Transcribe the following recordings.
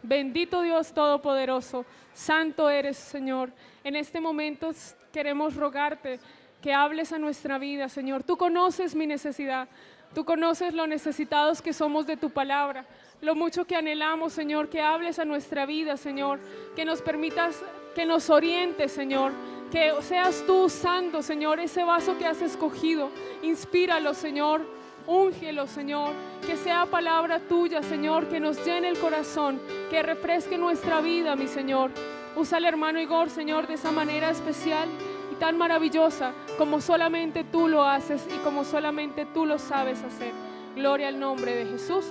Bendito Dios Todopoderoso, santo eres, Señor. En este momento queremos rogarte que hables a nuestra vida, Señor. Tú conoces mi necesidad, tú conoces lo necesitados que somos de tu palabra, lo mucho que anhelamos, Señor, que hables a nuestra vida, Señor, que nos permitas, que nos orientes, Señor, que seas tú usando, Señor, ese vaso que has escogido. Inspíralo, Señor, úngelo, Señor, que sea palabra tuya, Señor, que nos llene el corazón, que refresque nuestra vida, mi Señor. Usa al hermano Igor, Señor, de esa manera especial y tan maravillosa como solamente tú lo haces y como solamente tú lo sabes hacer. Gloria al nombre de Jesús.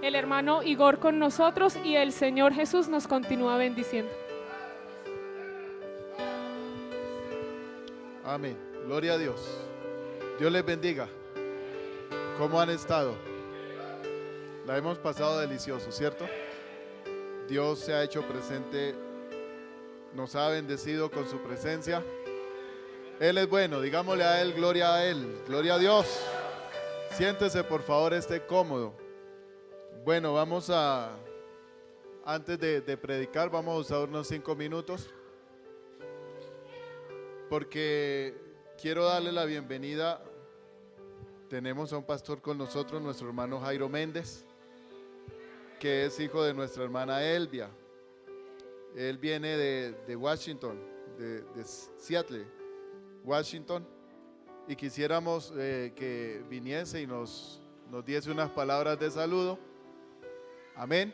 El hermano Igor con nosotros y el Señor Jesús nos continúa bendiciendo. Amén. Gloria a Dios. Dios les bendiga. ¿Cómo han estado? La hemos pasado delicioso, ¿cierto? Dios se ha hecho presente, nos ha bendecido con su presencia. Él es bueno, digámosle a Él, gloria a Él, gloria a Dios. Siéntese por favor, esté cómodo. Bueno, antes de predicar, vamos a usar unos 5 minutos, porque quiero darle la bienvenida. Tenemos a un pastor con nosotros, nuestro hermano Jairo Méndez, que es hijo de nuestra hermana Elvia. Él viene de Washington, de Seattle, Washington, y quisiéramos que viniese y nos diese unas palabras de saludo. Amén.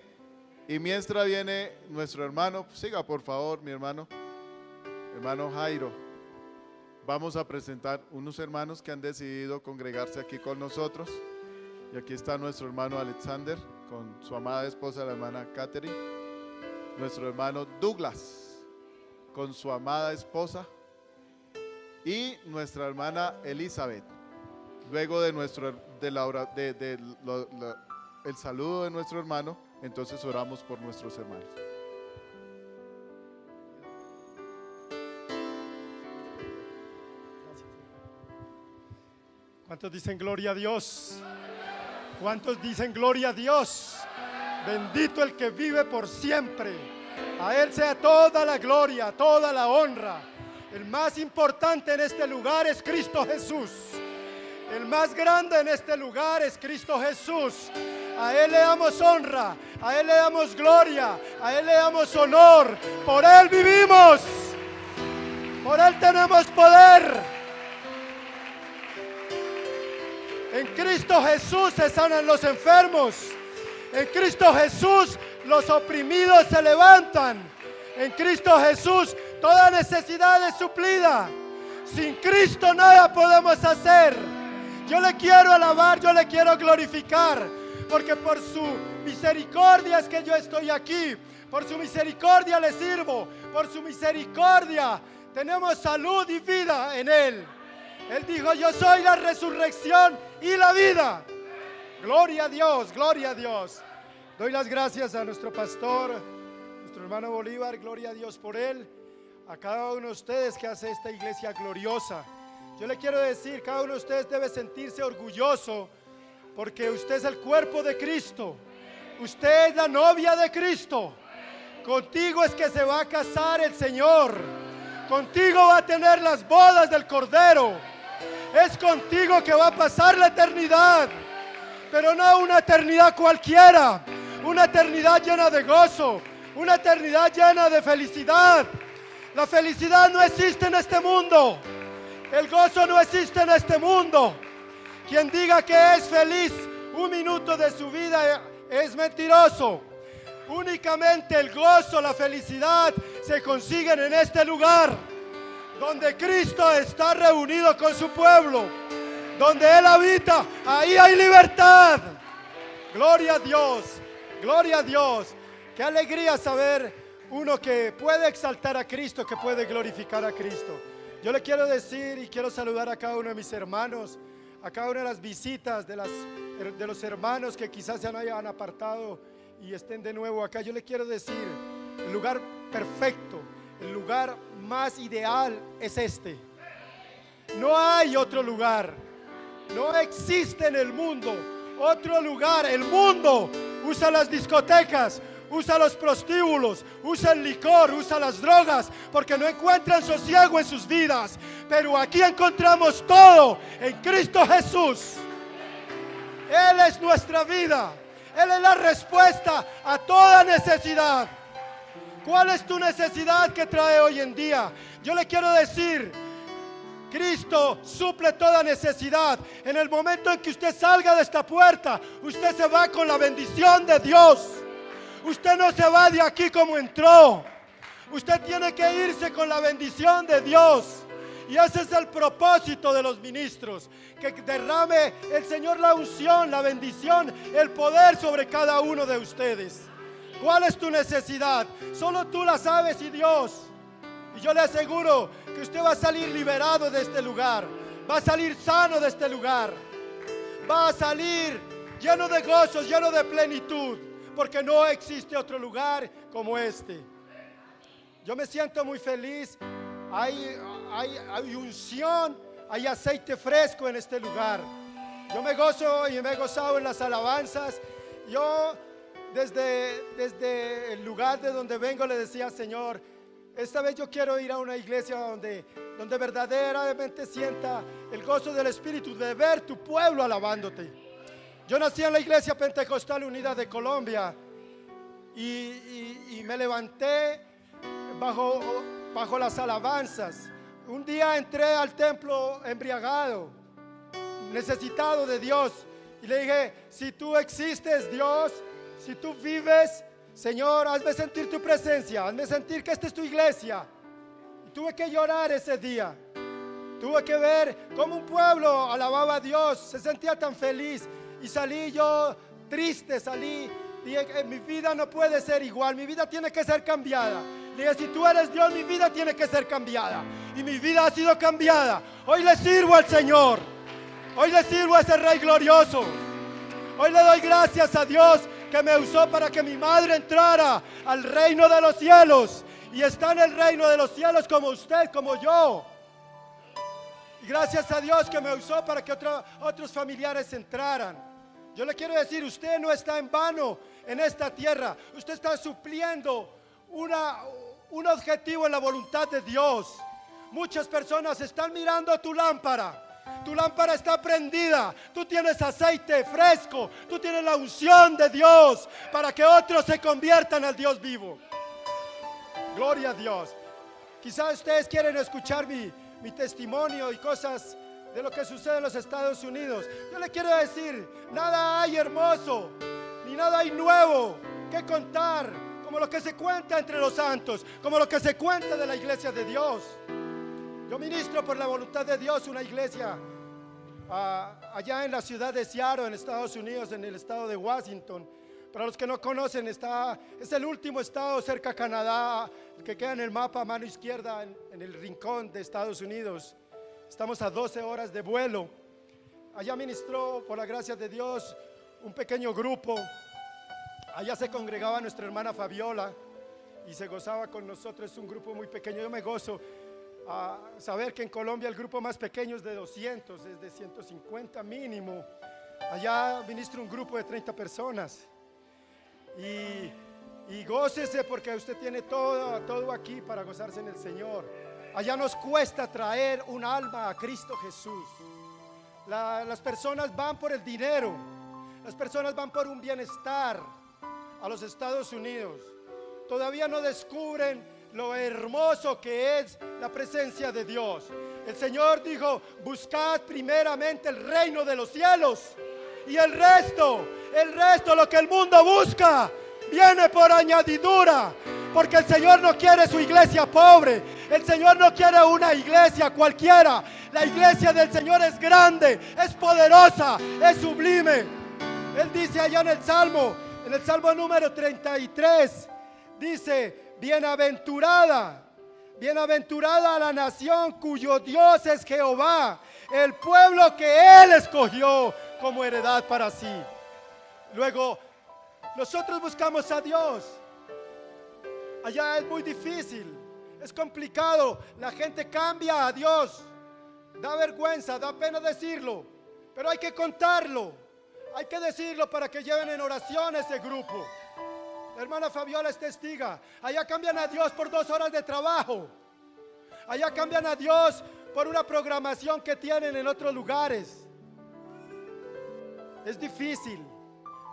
Y mientras viene nuestro hermano, siga por favor mi hermano Jairo. Vamos a presentar unos hermanos que han decidido congregarse aquí con nosotros. Y aquí está nuestro hermano Alexander con su amada esposa, la hermana Catherine. Nuestro hermano Douglas con su amada esposa. Y nuestra hermana Elizabeth. Luego de el saludo de nuestro hermano, entonces oramos por nuestros hermanos. ¿Cuántos dicen gloria a Dios? ¿Cuántos dicen gloria a Dios? Bendito el que vive por siempre. A Él sea toda la gloria, toda la honra. El más importante en este lugar es Cristo Jesús. El más grande en este lugar es Cristo Jesús. A Él le damos honra, a Él le damos gloria, a Él le damos honor. Por Él vivimos, por Él tenemos poder. En Cristo Jesús se sanan los enfermos. En Cristo Jesús los oprimidos se levantan. En Cristo Jesús toda necesidad es suplida. Sin Cristo nada podemos hacer. Yo le quiero alabar, yo le quiero glorificar, porque por su misericordia es que yo estoy aquí. Por su misericordia le sirvo. Por su misericordia tenemos salud y vida en Él. Él dijo: yo soy la resurrección y la vida. Gloria a Dios, gloria a Dios. Doy las gracias a nuestro pastor, nuestro hermano Bolívar, gloria a Dios por él. A cada uno de ustedes que hace esta iglesia gloriosa. Yo le quiero decir, cada uno de ustedes debe sentirse orgulloso, porque usted es el cuerpo de Cristo. Usted es la novia de Cristo. Contigo es que se va a casar el Señor. Contigo va a tener las bodas del Cordero. Es contigo que va a pasar la eternidad, pero no una eternidad cualquiera, una eternidad llena de gozo, una eternidad llena de felicidad. La felicidad no existe en este mundo, el gozo no existe en este mundo. Quien diga que es feliz un minuto de su vida es mentiroso. Únicamente el gozo, la felicidad se consiguen en este lugar, donde Cristo está reunido con su pueblo, donde Él habita, ahí hay libertad. Gloria a Dios, gloria a Dios. Qué alegría saber uno que puede exaltar a Cristo, que puede glorificar a Cristo. Yo le quiero decir y quiero saludar a cada uno de mis hermanos, a cada una de las visitas de los hermanos que quizás se hayan apartado y estén de nuevo acá. Yo le quiero decir, el lugar perfecto, el lugar más ideal es este. No hay otro lugar, no existe en el mundo otro lugar. El mundo usa las discotecas, usa los prostíbulos, usa el licor, usa las drogas, porque no encuentran sosiego en sus vidas. Pero aquí encontramos todo en Cristo Jesús. Él es nuestra vida. Él es la respuesta a toda necesidad. ¿Cuál es tu necesidad que trae hoy en día? Yo le quiero decir, Cristo suple toda necesidad. En el momento en que usted salga de esta puerta, usted se va con la bendición de Dios. Usted no se va de aquí como entró. Usted tiene que irse con la bendición de Dios. Y ese es el propósito de los ministros, que derrame el Señor la unción, la bendición, el poder sobre cada uno de ustedes. ¿Cuál es tu necesidad? Solo tú la sabes y Dios. Y yo le aseguro que usted va a salir liberado de este lugar, va a salir sano de este lugar, va a salir lleno de gozo, lleno de plenitud, porque no existe otro lugar como este. Yo me siento muy feliz. Hay unción, hay aceite fresco en este lugar. Yo me gozo y me he gozado en las alabanzas. Yo desde el lugar de donde vengo le decía, Señor, esta vez yo quiero ir a una iglesia donde verdaderamente sienta el gozo del Espíritu, de ver tu pueblo alabándote. Yo nací en la Iglesia Pentecostal Unida de Colombia y me levanté bajo las alabanzas. Un día entré al templo embriagado, necesitado de Dios, y le dije, si tú existes, Dios, si tú vives, Señor, hazme sentir tu presencia, hazme sentir que esta es tu iglesia. Y tuve que llorar ese día. Tuve que ver cómo un pueblo alababa a Dios, se sentía tan feliz, y salí yo triste, dije, mi vida no puede ser igual, mi vida tiene que ser cambiada. Le dije, si tú eres Dios, mi vida tiene que ser cambiada. Y mi vida ha sido cambiada. Hoy le sirvo al Señor. Hoy le sirvo a ese Rey glorioso. Hoy le doy gracias a Dios que me usó para que mi madre entrara al reino de los cielos. Y está en el reino de los cielos como usted, como yo. Y gracias a Dios que me usó para que otros familiares entraran. Yo le quiero decir, usted no está en vano en esta tierra. Usted está supliendo un objetivo en la voluntad de Dios. Muchas personas están mirando tu lámpara. Tu lámpara está prendida. Tú tienes aceite fresco. Tú tienes la unción de Dios para que otros se conviertan al Dios vivo. Gloria a Dios. Quizás ustedes quieren escuchar mi testimonio y cosas de lo que sucede en los Estados Unidos. Yo le quiero decir, nada hay hermoso, ni nada hay nuevo que contar, como lo que se cuenta entre los santos, como lo que se cuenta de la iglesia de Dios. Yo ministro por la voluntad de Dios una iglesia allá en la ciudad de Seattle, en Estados Unidos, en el estado de Washington. Para los que no conocen, es el último estado cerca a Canadá, que queda en el mapa a mano izquierda, en el rincón de Estados Unidos. Estamos a 12 horas de vuelo. Allá ministró, por la gracia de Dios, un pequeño grupo. Allá se congregaba nuestra hermana Fabiola y se gozaba con nosotros. Es un grupo muy pequeño. Yo me gozo a saber que en Colombia el grupo más pequeño es de 200, es de 150 mínimo. Allá ministra un grupo de 30 personas. Y gócese porque usted tiene todo aquí para gozarse en el Señor. Allá nos cuesta traer un alma a Cristo Jesús. Las personas van por el dinero, las personas van por un bienestar a los Estados Unidos. Todavía no descubren lo hermoso que es la presencia de Dios. El Señor dijo, buscad primeramente el reino de los cielos y el resto, lo que el mundo busca, viene por añadidura. Porque el Señor no quiere su iglesia pobre. El Señor no quiere una iglesia cualquiera. La iglesia del Señor es grande, es poderosa, es sublime. Él dice allá en el Salmo número 33, dice, bienaventurada la nación cuyo Dios es Jehová, el pueblo que Él escogió como heredad para sí. Luego, nosotros buscamos a Dios. Allá es muy difícil, es complicado, la gente cambia a Dios, da vergüenza, da pena decirlo, pero hay que contarlo, hay que decirlo para que lleven en oración ese grupo. La hermana Fabiola es testiga. Allá cambian a Dios por 2 horas de trabajo. Allá cambian a Dios por una programación que tienen en otros lugares. Es difícil,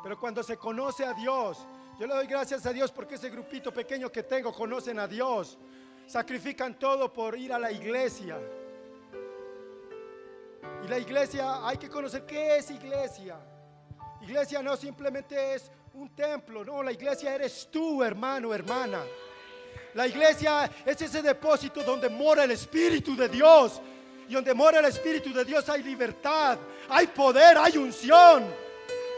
pero cuando se conoce a Dios, yo le doy gracias a Dios porque ese grupito pequeño que tengo conocen a Dios. Sacrifican todo por ir a la iglesia. Y la iglesia, hay que conocer qué es iglesia. Iglesia no simplemente es un templo, no, la iglesia eres tú, hermano, hermana. La iglesia es ese depósito donde mora el Espíritu de Dios. Y donde mora el Espíritu de Dios hay libertad, hay poder, hay unción.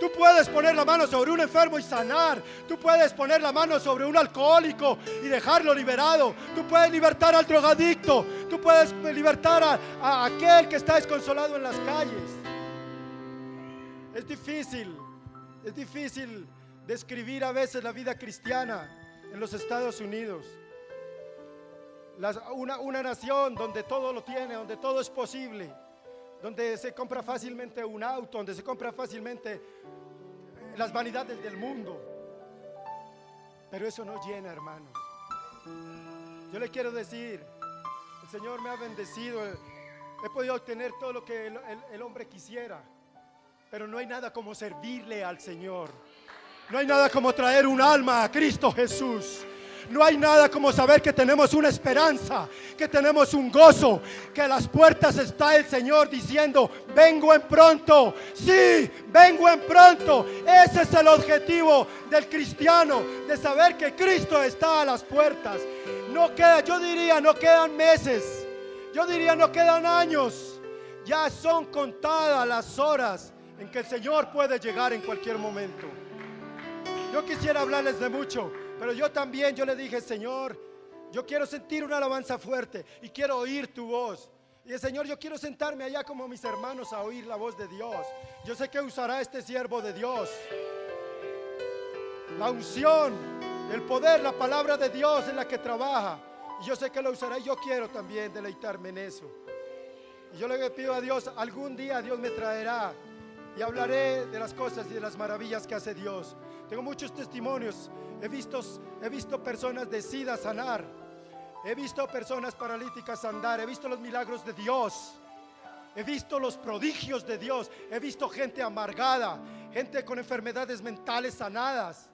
Tú puedes poner la mano sobre un enfermo y sanar. Tú puedes poner la mano sobre un alcohólico y dejarlo liberado. Tú puedes libertar al drogadicto. Tú puedes libertar a aquel que está desconsolado en las calles. Es difícil describir a veces la vida cristiana en los Estados Unidos. Una nación donde todo lo tiene, donde todo es posible, donde se compra fácilmente un auto, donde se compra fácilmente las vanidades del mundo. Pero eso no llena, hermanos. Yo le quiero decir, el Señor me ha bendecido, he podido obtener todo lo que el hombre quisiera, pero no hay nada como servirle al Señor. No hay nada como traer un alma a Cristo Jesús. No hay nada como saber que tenemos una esperanza, que tenemos un gozo, que a las puertas está el Señor diciendo: vengo en pronto, sí, vengo en pronto. Ese es el objetivo del cristiano, de saber que Cristo está a las puertas. No queda, yo diría, no quedan meses, yo diría no quedan años, ya son contadas las horas en que el Señor puede llegar en cualquier momento. Yo quisiera hablarles de mucho, pero yo le dije: Señor, yo quiero sentir una alabanza fuerte y quiero oír tu voz. Y el Señor, yo quiero sentarme allá como mis hermanos a oír la voz de Dios. Yo sé que usará este siervo de Dios. La unción, el poder, la palabra de Dios es la que trabaja. Y yo sé que lo usará y yo quiero también deleitarme en eso. Y yo le pido a Dios, algún día Dios me traerá y hablaré de las cosas y de las maravillas que hace Dios. Tengo muchos testimonios. He visto personas de SIDA sanar. He visto personas paralíticas andar. He visto los milagros de Dios. He visto los prodigios de Dios. He visto gente amargada, gente con enfermedades mentales sanadas.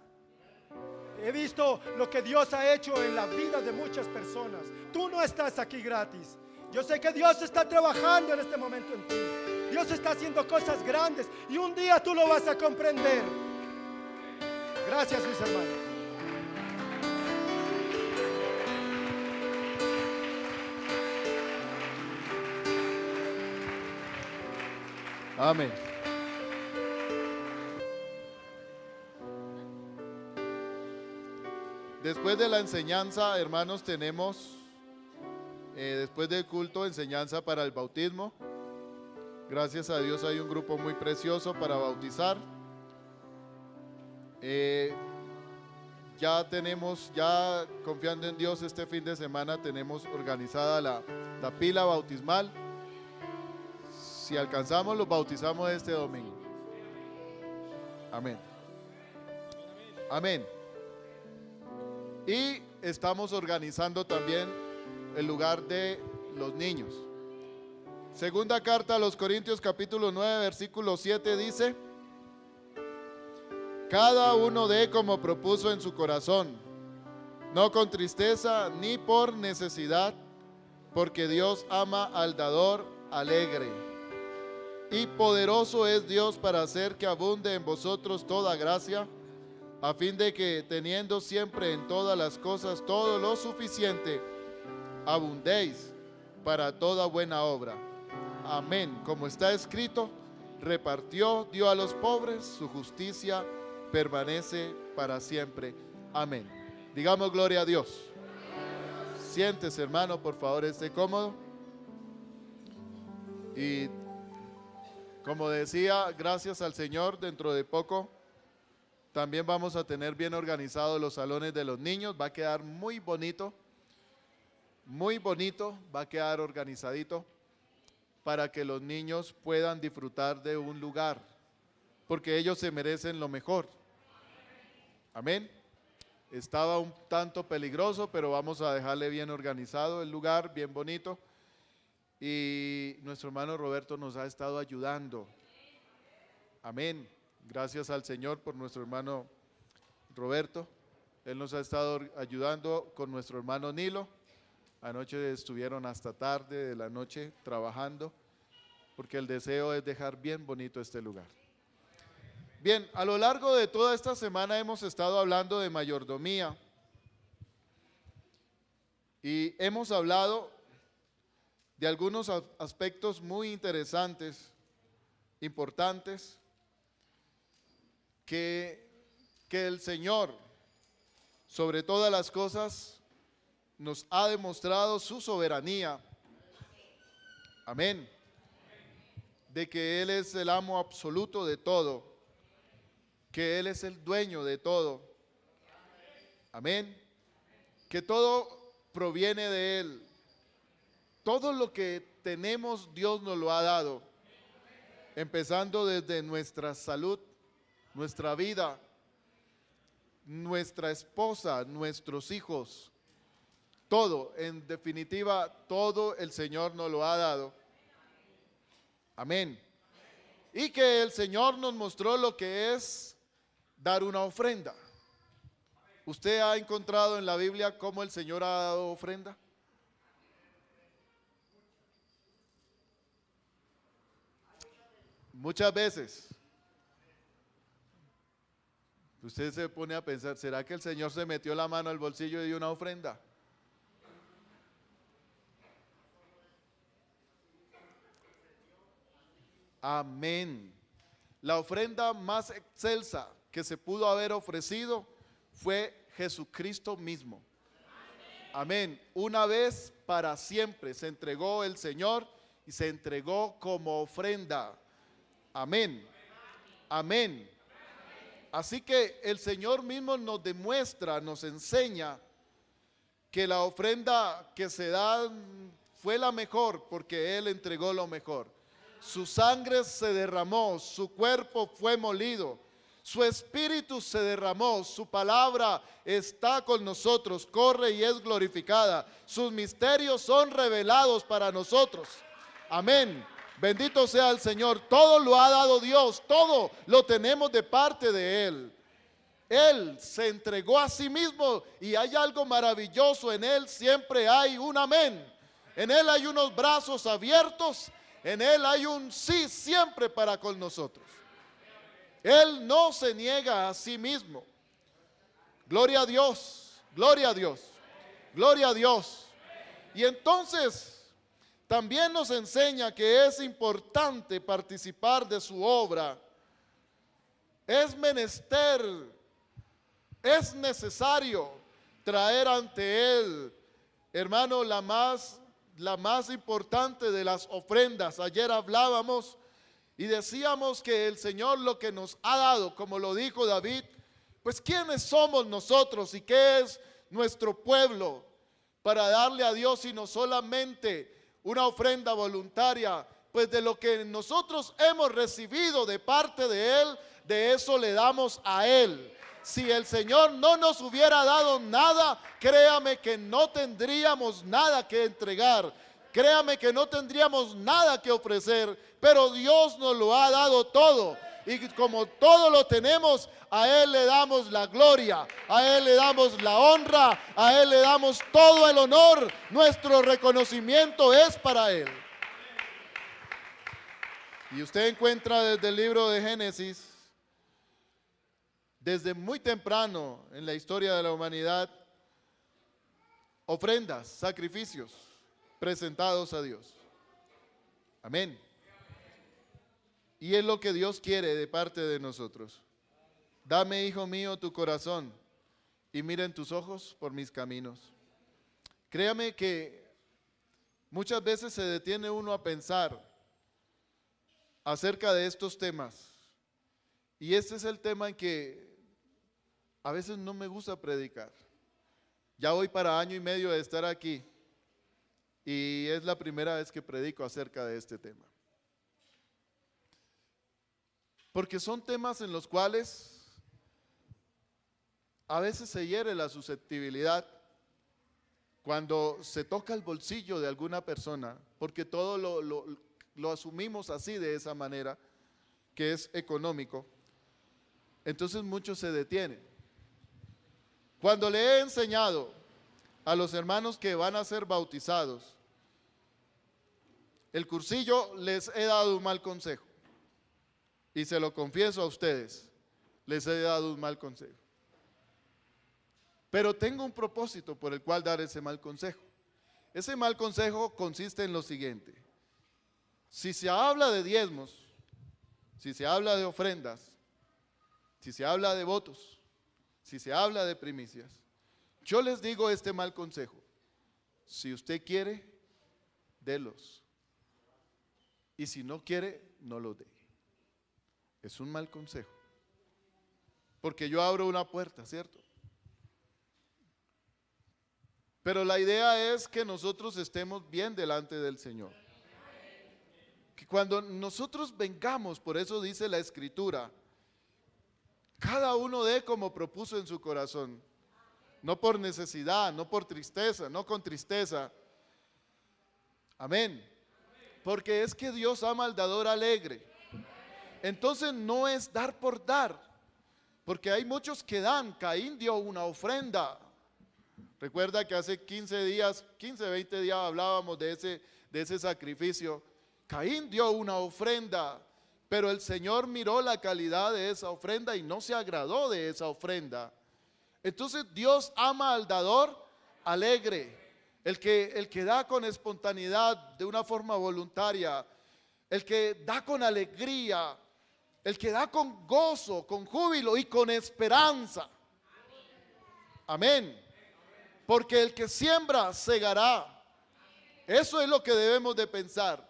He visto lo que Dios ha hecho en la vida de muchas personas. Tú no estás aquí gratis. Yo sé que Dios está trabajando en este momento en ti. Dios está haciendo cosas grandes y un día tú lo vas a comprender. Gracias, mis hermanos. Amén. Después de la enseñanza, hermanos, tenemos, después del culto, enseñanza para el bautismo. Gracias a Dios hay un grupo muy precioso para bautizar. Ya confiando en Dios, este fin de semana tenemos organizada la pila bautismal. Si alcanzamos, los bautizamos este domingo. Amén. Amén. Y estamos organizando también el lugar de los niños. Segunda carta a los Corintios, capítulo 9, versículo 7 dice: cada uno dé como propuso en su corazón, no con tristeza ni por necesidad, porque Dios ama al dador alegre. Y poderoso es Dios para hacer que abunde en vosotros toda gracia, a fin de que, teniendo siempre en todas las cosas todo lo suficiente, abundéis para toda buena obra. Amén. Como está escrito: repartió, dio a los pobres, su justicia permanece para siempre. Amén. Digamos gloria a Dios. Siéntese, hermano, por favor, esté cómodo. Y como decía, gracias al Señor, dentro de poco también vamos a tener bien organizados los salones de los niños. Va a quedar muy bonito, va a quedar organizadito para que los niños puedan disfrutar de un lugar, porque ellos se merecen lo mejor. Amén. Estaba un tanto peligroso, pero vamos a dejarle bien organizado el lugar, bien bonito. Y nuestro hermano Roberto nos ha estado ayudando. Amén. Gracias al Señor por nuestro hermano Roberto. Él nos ha estado ayudando con nuestro hermano Nilo. Anoche estuvieron hasta tarde de la noche trabajando, porque el deseo es dejar bien bonito este lugar. Bien, a lo largo de toda esta semana hemos estado hablando de mayordomía y hemos hablado de algunos aspectos muy interesantes, importantes, que el Señor, sobre todas las cosas, nos ha demostrado su soberanía. Amén. De que Él es el amo absoluto de todo, que Él es el dueño de todo. Amén. Que todo proviene de Él. Todo lo que tenemos Dios nos lo ha dado, empezando desde nuestra salud, nuestra vida, nuestra esposa, nuestros hijos, todo, en definitiva, todo el Señor nos lo ha dado. Amén. Y que el Señor nos mostró lo que es dar una ofrenda. ¿Usted ha encontrado en la Biblia cómo el Señor ha dado ofrenda? Muchas veces. Usted se pone a pensar, ¿será que el Señor se metió la mano al bolsillo y dio una ofrenda? Amén. La ofrenda más excelsa que se pudo haber ofrecido fue Jesucristo mismo. Amén. Una vez para siempre se entregó el Señor y se entregó como ofrenda. Amén. Amén. Así que el Señor mismo nos demuestra, nos enseña que la ofrenda que se da fue la mejor porque Él entregó lo mejor. Su sangre se derramó, su cuerpo fue molido, su espíritu se derramó, su palabra está con nosotros, corre y es glorificada. Sus misterios son revelados para nosotros. Amén. Bendito sea el Señor. Todo lo ha dado Dios, todo lo tenemos de parte de Él. Él se entregó a sí mismo y hay algo maravilloso en Él. Siempre hay un amén. En Él hay unos brazos abiertos. En Él hay un sí siempre para con nosotros. Él no se niega a sí mismo. Gloria a Dios, gloria a Dios, gloria a Dios. Y entonces también nos enseña que es importante participar de su obra. Es menester, es necesario traer ante Él, hermano, la más importante de las ofrendas. Ayer hablábamos y decíamos que el Señor lo que nos ha dado, como lo dijo David, pues ¿quiénes somos nosotros y qué es nuestro pueblo para darle a Dios sino solamente una ofrenda voluntaria? Pues de lo que nosotros hemos recibido de parte de Él, de eso le damos a Él. Si el Señor no nos hubiera dado nada, créame que no tendríamos nada que entregar. Créame que no tendríamos nada que ofrecer, pero Dios nos lo ha dado todo. Y como todo lo tenemos, a Él le damos la gloria, a Él le damos la honra, a Él le damos todo el honor. Nuestro reconocimiento es para Él. Y usted encuentra desde el libro de Génesis, desde muy temprano en la historia de la humanidad, ofrendas, sacrificios presentados a Dios. Amén. Y es lo que Dios quiere de parte de nosotros. Dame, hijo mío, tu corazón y miren tus ojos por mis caminos. Créame que muchas veces se detiene uno a pensar acerca de estos temas. Y este es el tema en que a veces no me gusta predicar. Ya voy para año y medio de estar aquí y es la primera vez que predico acerca de este tema. Porque son temas en los cuales a veces se hiere la susceptibilidad cuando se toca el bolsillo de alguna persona, porque todo lo asumimos así, de esa manera, que es económico. Entonces muchos se detienen. Cuando le he enseñado a los hermanos que van a ser bautizados el cursillo, les he dado un mal consejo. Y se lo confieso a ustedes, les he dado un mal consejo. Pero tengo un propósito por el cual dar ese mal consejo. Ese mal consejo consiste en lo siguiente: si se habla de diezmos, si se habla de ofrendas, si se habla de votos, si se habla de primicias, yo les digo este mal consejo: si usted quiere, délos, y si no quiere, no lo dé. Es un mal consejo, porque yo abro una puerta, ¿cierto? Pero la idea es que nosotros estemos bien delante del Señor. Que cuando nosotros vengamos, por eso dice la Escritura, cada uno dé como propuso en su corazón. No por necesidad, no por tristeza, no con tristeza. Amén. Porque es que Dios ama al dador alegre. Entonces no es dar por dar, porque hay muchos que dan. Caín dio una ofrenda. Recuerda que hace 15 días, 15, 20 días hablábamos de ese sacrificio. Caín dio una ofrenda, pero el Señor miró la calidad de esa ofrenda y no se agradó de esa ofrenda. Entonces Dios ama al dador alegre, el que da con espontaneidad, de una forma voluntaria, el que da con alegría, el que da con gozo, con júbilo y con esperanza. Amén. Porque el que siembra, segará. Eso es lo que debemos de pensar.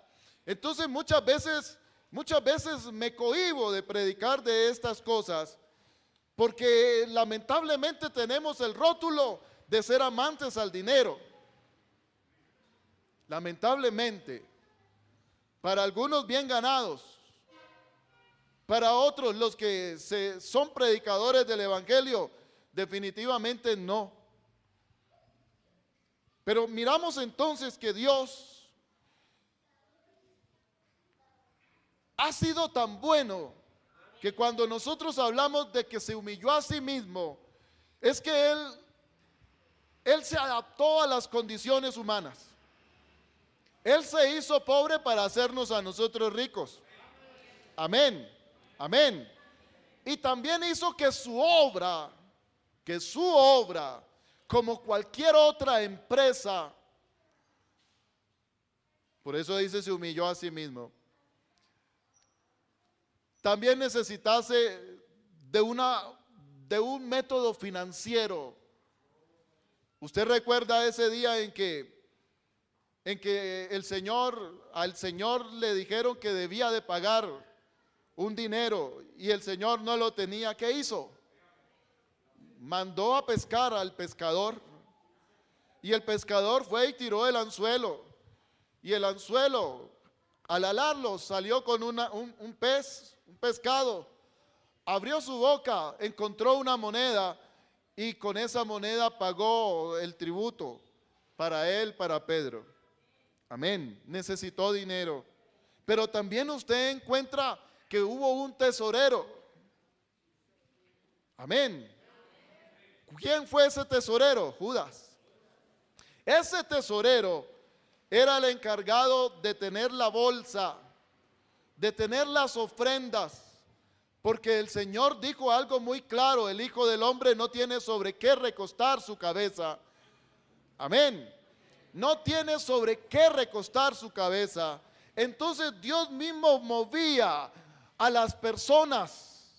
Entonces muchas veces me cohíbo de predicar de estas cosas, porque lamentablemente tenemos el rótulo de ser amantes al dinero. Lamentablemente, para algunos bien ganados, para otros los que son predicadores del evangelio, definitivamente no. Pero miramos entonces que Dios ha sido tan bueno que cuando nosotros hablamos de que se humilló a sí mismo, es que Él se adaptó a las condiciones humanas. Él se hizo pobre para hacernos a nosotros ricos. Amén, amén. Y también hizo que su obra, como cualquier otra empresa, por eso dice se humilló a sí mismo, también necesitase de un método financiero. Usted recuerda ese día en que al Señor le dijeron que debía de pagar un dinero y el Señor no lo tenía. ¿Qué hizo? Mandó a pescar al pescador, y el pescador fue y tiró el anzuelo, y el anzuelo, al alarlo, salió con un pescado. Abrió su boca, encontró una moneda, y con esa moneda pagó el tributo para él, para Pedro. Amén. Necesitó dinero. Pero también usted encuentra que hubo un tesorero. Amén. ¿Quién fue ese tesorero? Judas. Ese tesorero era el encargado de tener la bolsa, de tener las ofrendas, porque el Señor dijo algo muy claro: el Hijo del Hombre no tiene sobre qué recostar su cabeza. Amén. No tiene sobre qué recostar su cabeza. Entonces Dios mismo movía a las personas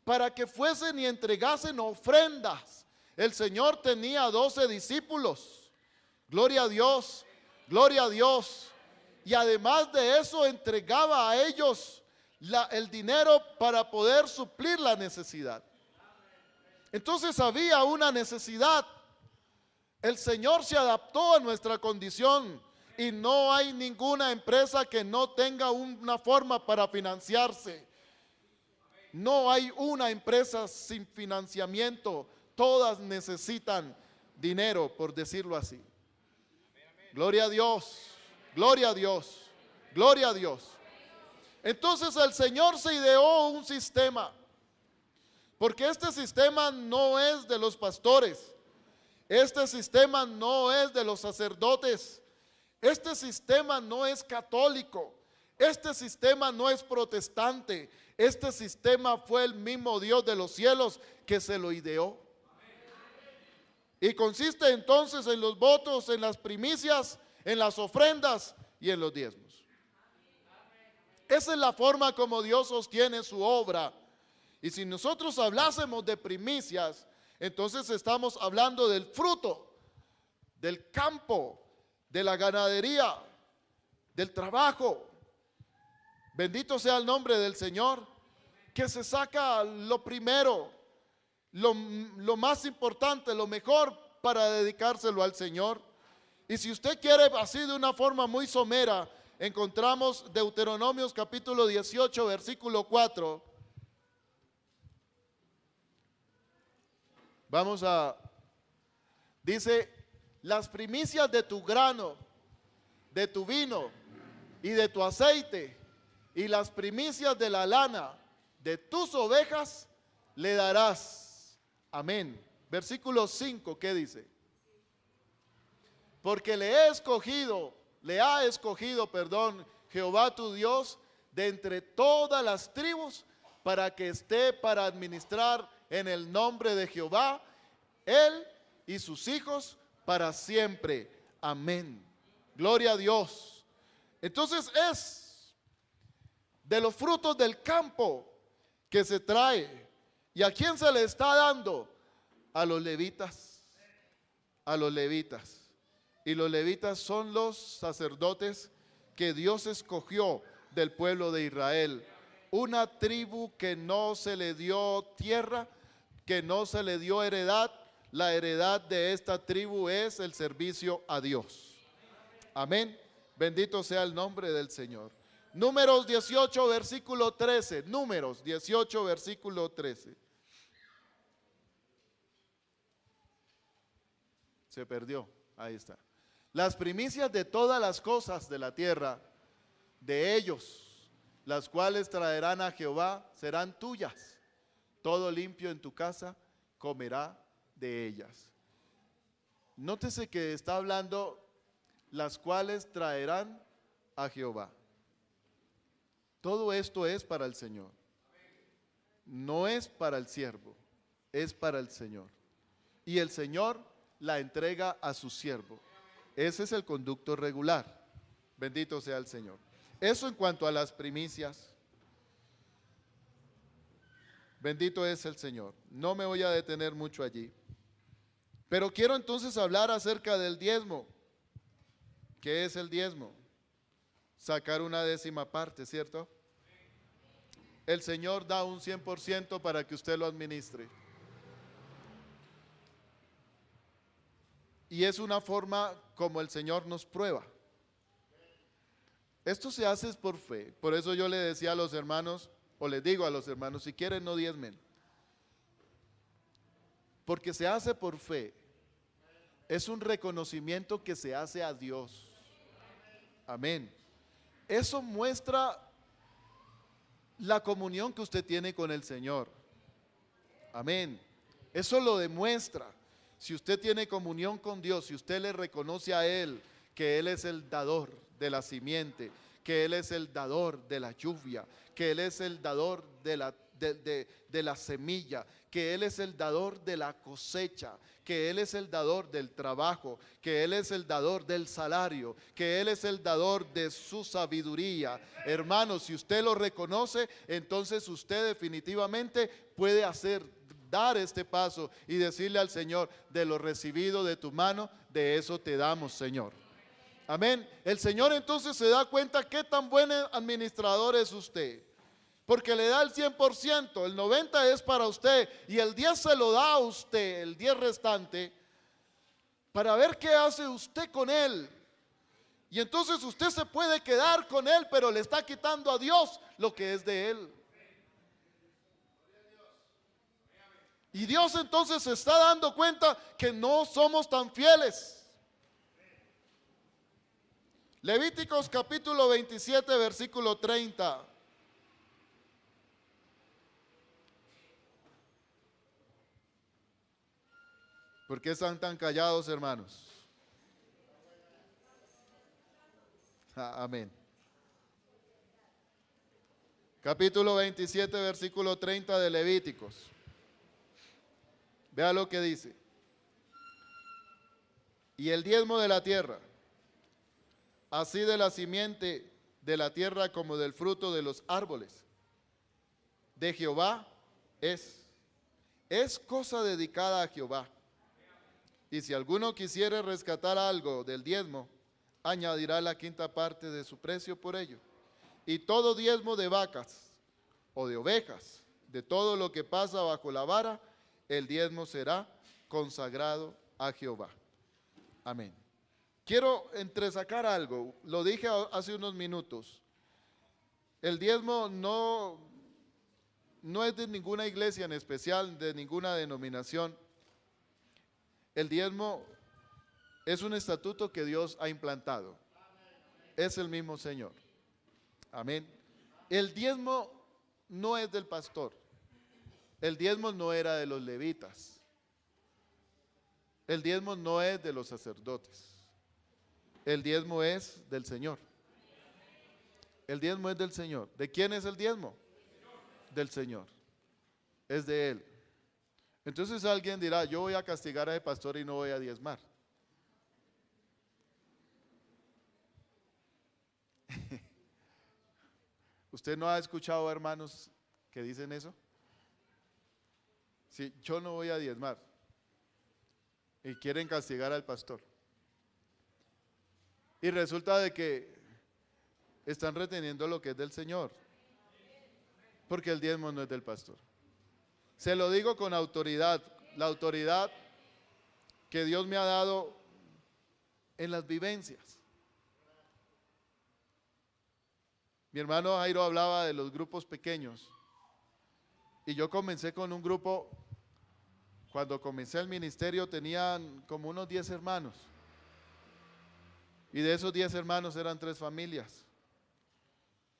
para que fuesen y entregasen ofrendas. El Señor tenía 12 discípulos. Gloria a Dios, gloria a Dios. Y además de eso entregaba a ellos el dinero para poder suplir la necesidad. Entonces había una necesidad. El Señor se adaptó a nuestra condición y no hay ninguna empresa que no tenga una forma para financiarse. No hay una empresa sin financiamiento. todas necesitan dinero, por decirlo así. Gloria a Dios, gloria a Dios, gloria a Dios. Entonces el Señor se ideó un sistema, porque este sistema no es de los pastores, este sistema no es de los sacerdotes, este sistema no es católico, este sistema no es protestante, este sistema fue el mismo Dios de los cielos que se lo ideó. Y consiste entonces en los votos, en las primicias, en las ofrendas y en los diezmos. Esa es la forma como Dios sostiene su obra. Y si nosotros hablásemos de primicias, entonces estamos hablando del fruto, del campo, de la ganadería, del trabajo. Bendito sea el nombre del Señor, que se saca lo primero, lo más importante, lo mejor para dedicárselo al Señor. Y si usted quiere así de una forma muy somera, encontramos Deuteronomios capítulo 18, versículo 4. Dice, las primicias de tu grano, de tu vino y de tu aceite, y las primicias de la lana de tus ovejas le darás. Amén. Versículo 5, ¿qué dice? Porque le ha escogido, Jehová tu Dios de entre todas las tribus, para que esté para administrar en el nombre de Jehová, él y sus hijos para siempre. Amén. Gloria a Dios. Entonces es de los frutos del campo que se trae. ¿Y a quién se le está dando? A los levitas. A los levitas. Y los levitas son los sacerdotes que Dios escogió del pueblo de Israel. Una tribu que no se le dio tierra, que no se le dio heredad. La heredad de esta tribu es el servicio a Dios. Amén. Bendito sea el nombre del Señor. Números 18, versículo 13. Números 18, versículo 13. Se perdió. Ahí está. Las primicias de todas las cosas de la tierra, de ellos, las cuales traerán a Jehová, serán tuyas. Todo limpio en tu casa comerá de ellas. Nótese que está hablando las cuales traerán a Jehová. Todo esto es para el Señor. No es para el siervo, es para el Señor. Y el Señor la entrega a su siervo. Ese es el conducto regular. Bendito sea el Señor. Eso en cuanto a las primicias. Bendito es el Señor. No me voy a detener mucho allí. Pero quiero entonces hablar acerca del diezmo. ¿Qué es el diezmo? Sacar una décima parte, ¿cierto? El Señor da un 100% para que usted lo administre. Y es una forma como el Señor nos prueba. Esto se hace por fe. Por eso yo le decía a los hermanos, o les digo a los hermanos, si quieren no diezmen. Porque se hace por fe. Es un reconocimiento que se hace a Dios. Amén. Eso muestra la comunión que usted tiene con el Señor. Amén. Eso lo demuestra. Si usted tiene comunión con Dios, si usted le reconoce a Él que Él es el dador de la simiente, que Él es el dador de la lluvia, que Él es el dador de la semilla, que Él es el dador de la cosecha, que Él es el dador del trabajo, que Él es el dador del salario, que Él es el dador de su sabiduría. Hermanos, si usted lo reconoce, entonces usted definitivamente puede dar este paso y decirle al Señor, de lo recibido de tu mano, de eso te damos, Señor. Amén. El Señor entonces se da cuenta qué tan buen administrador es usted. Porque le da el 100%, el 90% es para usted y el 10% se lo da a usted, el 10% restante, para ver qué hace usted con él. Y entonces usted se puede quedar con él, pero le está quitando a Dios lo que es de él. Y Dios entonces se está dando cuenta que no somos tan fieles. Levíticos capítulo 27, versículo 30. ¿Por qué están tan callados, hermanos? Amén. Capítulo 27, versículo 30 de Levíticos. Vea lo que dice. Y el diezmo de la tierra, así de la simiente de la tierra como del fruto de los árboles, de Jehová es cosa dedicada a Jehová. Y si alguno quisiere rescatar algo del diezmo, añadirá la quinta parte de su precio por ello. Y todo diezmo de vacas o de ovejas, de todo lo que pasa bajo la vara, el diezmo será consagrado a Jehová. Amén. Quiero entresacar algo, lo dije hace unos minutos. El diezmo no es de ninguna iglesia en especial, de ninguna denominación. El diezmo es un estatuto que Dios ha implantado. Es el mismo Señor. Amén. El diezmo no es del pastor. El diezmo no era de los levitas. El diezmo no es de los sacerdotes. El diezmo es del Señor. El diezmo es del Señor. ¿De quién es el diezmo? Del Señor. Es de Él. Entonces alguien dirá, yo voy a castigar a ese pastor y no voy a diezmar. ¿Usted no ha escuchado hermanos que dicen eso? Sí, yo no voy a diezmar. Y quieren castigar al pastor. Y resulta de que están reteniendo lo que es del Señor. Porque el diezmo no es del pastor. Se lo digo con autoridad, la autoridad que Dios me ha dado en las vivencias. Mi hermano Jairo hablaba de los grupos pequeños y yo comencé con un grupo, cuando comencé el ministerio tenían como unos 10 hermanos y de esos 10 hermanos eran 3 familias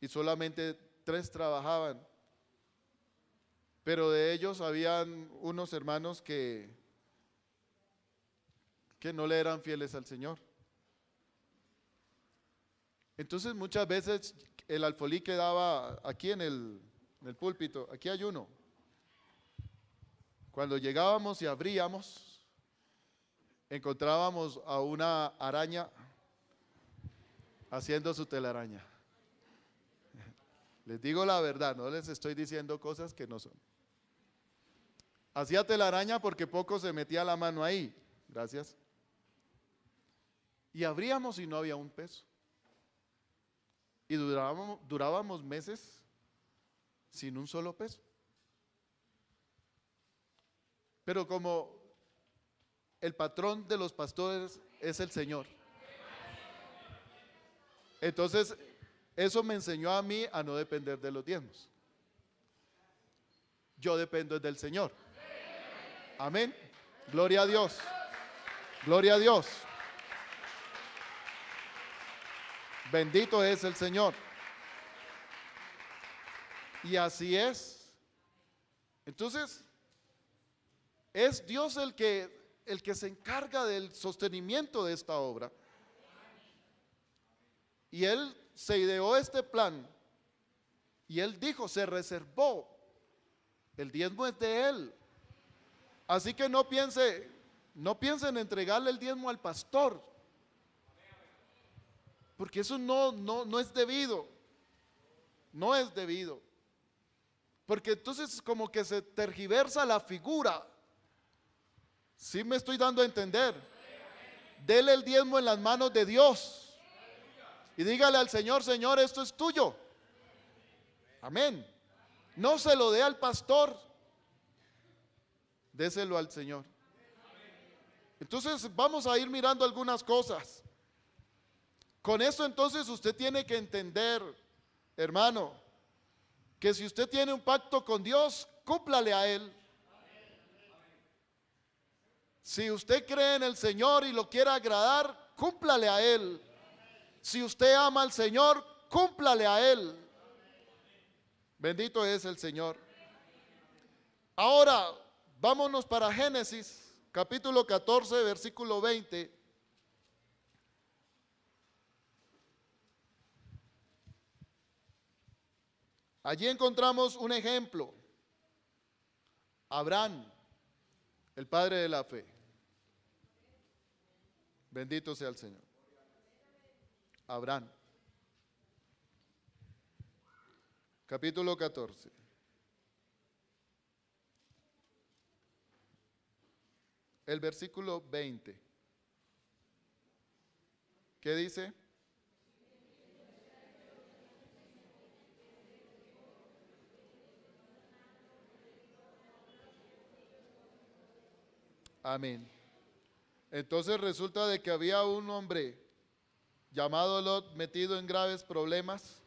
y solamente 3 trabajaban. Pero de ellos habían unos hermanos que no le eran fieles al Señor. Entonces muchas veces el alfolí quedaba aquí en el púlpito, aquí hay uno. Cuando llegábamos y abríamos, encontrábamos a una araña haciendo su telaraña. Les digo la verdad, no les estoy diciendo cosas que no son. Hacía telaraña porque poco se metía la mano ahí. Gracias. Y abríamos y no había un peso. Y durábamos meses sin un solo peso. Pero como el patrón de los pastores es el Señor, entonces eso me enseñó a mí a no depender de los diezmos. Yo dependo del Señor. Amén. Gloria a Dios. Gloria a Dios. Bendito es el Señor. Y así es. Entonces, es Dios el que se encarga del sostenimiento de esta obra. Y Él se ideó este plan. Y Él dijo, se reservó. El diezmo es de Él. Así que no piense en entregarle el diezmo al pastor. Porque eso no es debido. No es debido. Porque entonces como que se tergiversa la figura. ¿Sí me estoy dando a entender? Dele el diezmo en las manos de Dios. Y dígale al Señor, Señor, esto es tuyo. Amén. No se lo dé al pastor. Déselo al Señor. Entonces vamos a ir mirando algunas cosas. Con esto entonces usted tiene que entender, hermano, que si usted tiene un pacto con Dios, cúmplale a Él. Si usted cree en el Señor y lo quiere agradar, cúmplale a Él. Si usted ama al Señor, cúmplale a Él. Bendito es el Señor. Ahora, vámonos para Génesis, capítulo 14, versículo 20. Allí encontramos un ejemplo. Abraham, el padre de la fe. Bendito sea el Señor. Abraham. Capítulo 14. El versículo 20. ¿Qué dice? Amén. Entonces resulta de que había un hombre llamado Lot metido en graves problemas.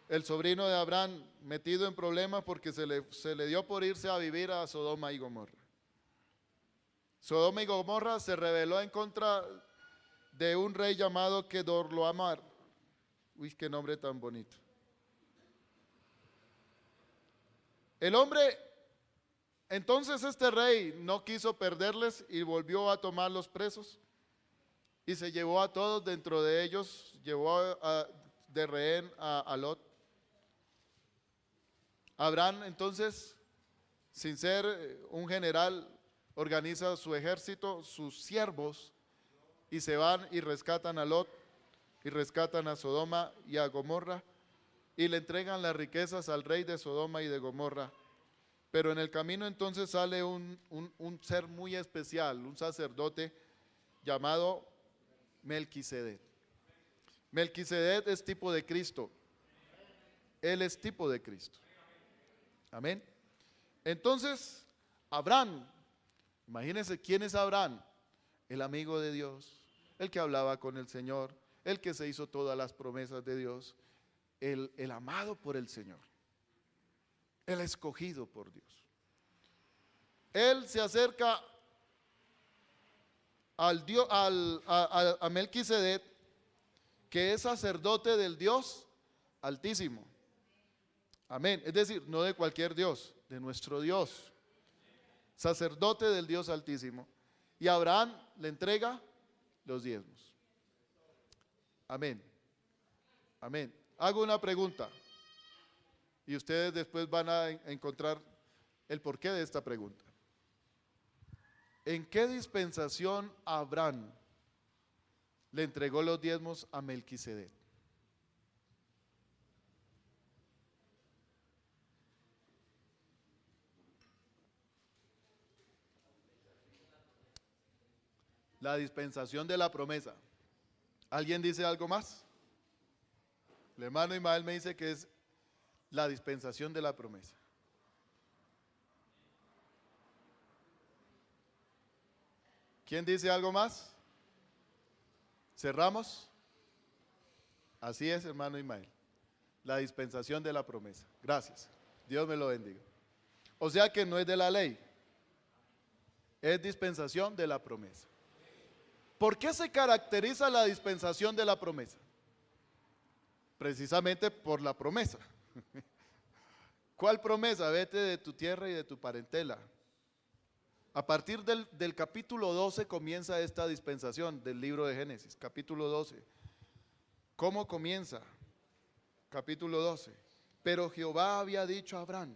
El sobrino de Abraham metido en problemas porque se le dio por irse a vivir a Sodoma y Gomorra. Sodoma y Gomorra se rebeló en contra de un rey llamado Kedorlaomer. Uy, qué nombre tan bonito. El hombre, entonces este rey no quiso perderles y volvió a tomarlos presos y se llevó a todos, dentro de ellos llevó de rehén a Lot. Abraham entonces, sin ser un general, organiza su ejército, sus siervos, y se van y rescatan a Lot, y rescatan a Sodoma y a Gomorra, y le entregan las riquezas al rey de Sodoma y de Gomorra. Pero en el camino entonces sale un ser muy especial, un sacerdote llamado Melquisedec. Melquisedec es tipo de Cristo. Él es tipo de Cristo. Amén. Entonces, Abraham, imagínense quién es Abraham, el amigo de Dios, el que hablaba con el Señor, el que se hizo todas las promesas de Dios, el amado por el Señor, el escogido por Dios. Él se acerca a Melquisedec, que es sacerdote del Dios Altísimo. Amén. Es decir, no de cualquier Dios, de nuestro Dios. Sacerdote del Dios Altísimo. Y Abraham le entrega los diezmos. Amén. Amén. Hago una pregunta. Y ustedes después van a encontrar el porqué de esta pregunta. ¿En qué dispensación Abraham le entregó los diezmos a Melquisedec? La dispensación de la promesa. ¿Alguien dice algo más? El hermano Ismael me dice que es la dispensación de la promesa. ¿Quién dice algo más? ¿Cerramos? Así es, hermano Ismael. La dispensación de la promesa. Gracias. Dios me lo bendiga. O sea que no es de la ley. Es dispensación de la promesa. ¿Por qué se caracteriza la dispensación de la promesa? Precisamente por la promesa. ¿Cuál promesa? Vete de tu tierra y de tu parentela. A partir del capítulo 12 comienza esta dispensación del libro de Génesis, capítulo 12. ¿Cómo comienza? Capítulo 12. Pero Jehová había dicho a Abraham,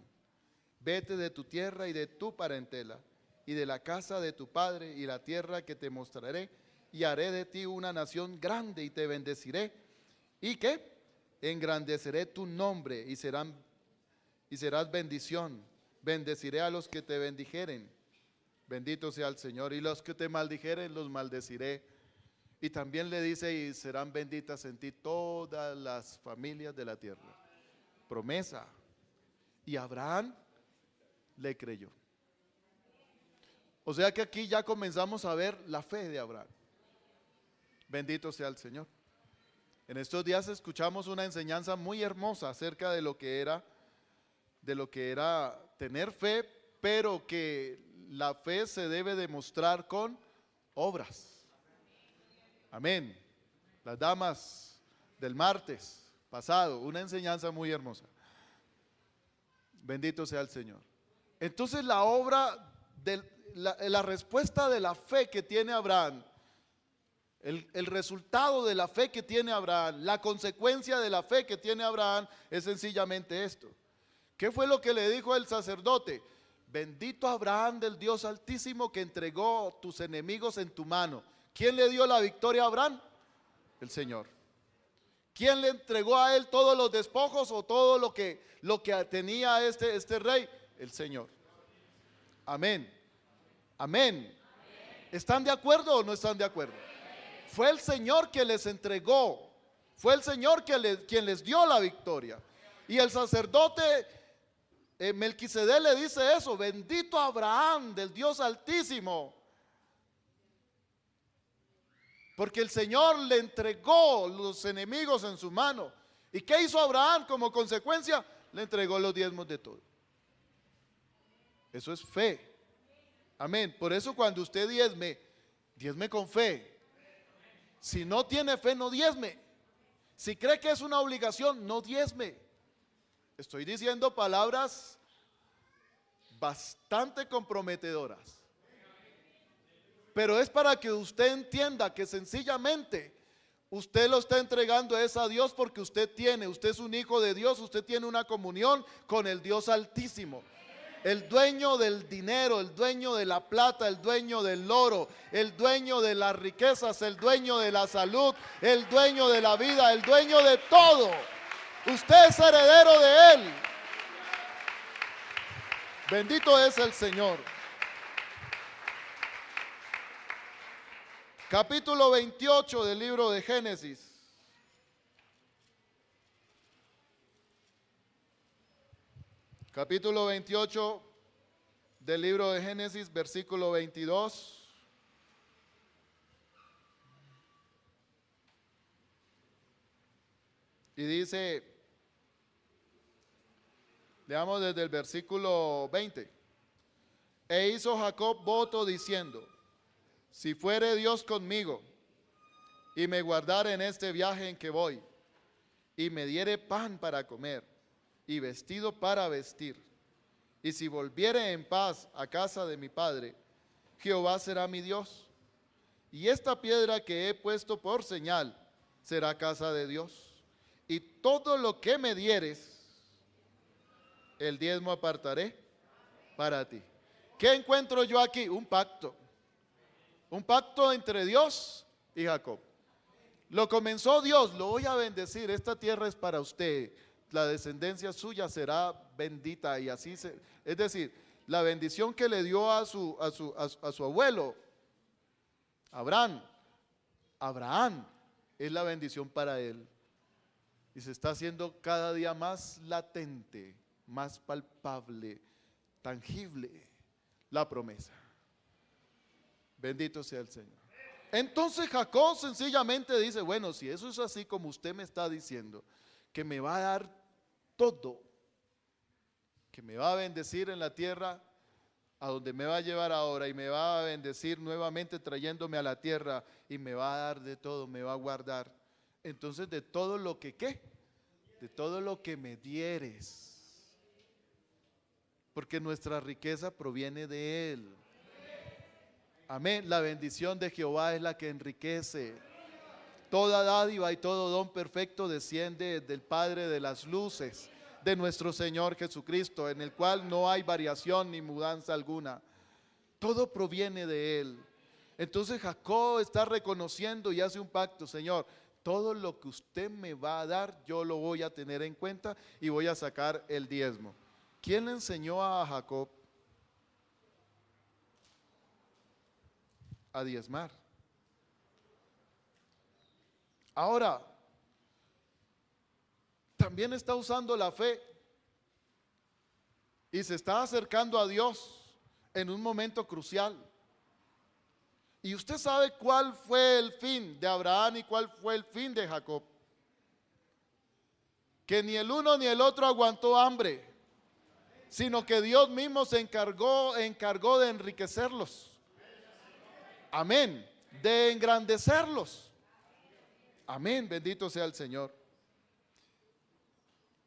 vete de tu tierra y de tu parentela y de la casa de tu padre y la tierra que te mostraré, y haré de ti una nación grande y te bendeciré. ¿Y qué? Engrandeceré tu nombre y serás bendición. Bendeciré a los que te bendijeren. Bendito sea el Señor. Y los que te maldijeren los maldeciré. Y también le dice, y serán benditas en ti todas las familias de la tierra. Promesa. Y Abraham le creyó. O sea que aquí ya comenzamos a ver la fe de Abraham. Bendito sea el Señor. En estos días escuchamos una enseñanza muy hermosa acerca de lo que era tener fe, pero que la fe se debe demostrar con obras. Amén. Las damas del martes pasado, una enseñanza muy hermosa. Bendito sea el Señor. Entonces la obra, la respuesta de la fe que tiene Abraham, el resultado de la fe que tiene Abraham, la consecuencia de la fe que tiene Abraham es sencillamente esto. ¿Qué fue lo que le dijo el sacerdote? Bendito Abraham del Dios Altísimo que entregó tus enemigos en tu mano. ¿Quién le dio la victoria a Abraham? El Señor. ¿Quién le entregó a él todos los despojos o todo lo que tenía este rey? El Señor. Amén. Amén. ¿Están de acuerdo o no están de acuerdo? Fue el Señor que les entregó. Fue el Señor quien les dio la victoria. Y el sacerdote Melquisedec le dice eso: bendito Abraham del Dios Altísimo. Porque el Señor le entregó los enemigos en su mano. ¿Y qué hizo Abraham como consecuencia? Le entregó los diezmos de todo. Eso es fe. Amén. Por eso cuando usted diezme con fe. Si no tiene fe, no diezme. Si cree que es una obligación, no diezme. Estoy diciendo palabras bastante comprometedoras. Pero es para que usted entienda que sencillamente usted lo está entregando a Dios porque usted es un hijo de Dios, usted tiene una comunión con el Dios Altísimo. El dueño del dinero, el dueño de la plata, el dueño del oro, el dueño de las riquezas, el dueño de la salud, el dueño de la vida, el dueño de todo. Usted es heredero de Él. Bendito es el Señor. Capítulo 28 del libro de Génesis. Capítulo 28 del libro de Génesis, versículo 22. Y dice, leamos desde el versículo 20. E hizo Jacob voto diciendo: si fuere Dios conmigo y me guardare en este viaje en que voy, y me diere pan para comer y vestido para vestir, y si volviere en paz a casa de mi padre, Jehová será mi Dios, y esta piedra que he puesto por señal será casa de Dios, y todo lo que me dieres, el diezmo apartaré para ti. ¿Qué encuentro yo aquí? Un pacto. Un pacto entre Dios y Jacob. Lo comenzó Dios: lo voy a bendecir, esta tierra es para usted, la descendencia suya será bendita, y así es decir, la bendición que le dio a su abuelo Abraham es la bendición para él, y se está haciendo cada día más latente, más palpable, tangible la promesa. Bendito sea el Señor. Entonces Jacob sencillamente dice: bueno, si eso es así como usted me está diciendo, que me va a dar todo, que me va a bendecir en la tierra a donde me va a llevar ahora, y me va a bendecir nuevamente trayéndome a la tierra, y me va a dar de todo, me va a guardar. Entonces, de todo lo que ¿qué? De todo lo que me dieres, porque nuestra riqueza proviene de Él. Amén. La bendición de Jehová es la que enriquece. Toda dádiva y todo don perfecto desciende del Padre de las luces, de nuestro Señor Jesucristo, en el cual no hay variación ni mudanza alguna. Todo proviene de Él. Entonces Jacob está reconociendo y hace un pacto: Señor, todo lo que usted me va a dar, yo lo voy a tener en cuenta y voy a sacar el diezmo. ¿Quién le enseñó a Jacob a diezmar? Ahora, también está usando la fe y se está acercando a Dios en un momento crucial. Y usted sabe cuál fue el fin de Abraham y cuál fue el fin de Jacob. Que ni el uno ni el otro aguantó hambre. sino que Dios mismo se encargó de enriquecerlos. Amén. De engrandecerlos. Amén. Bendito sea el Señor.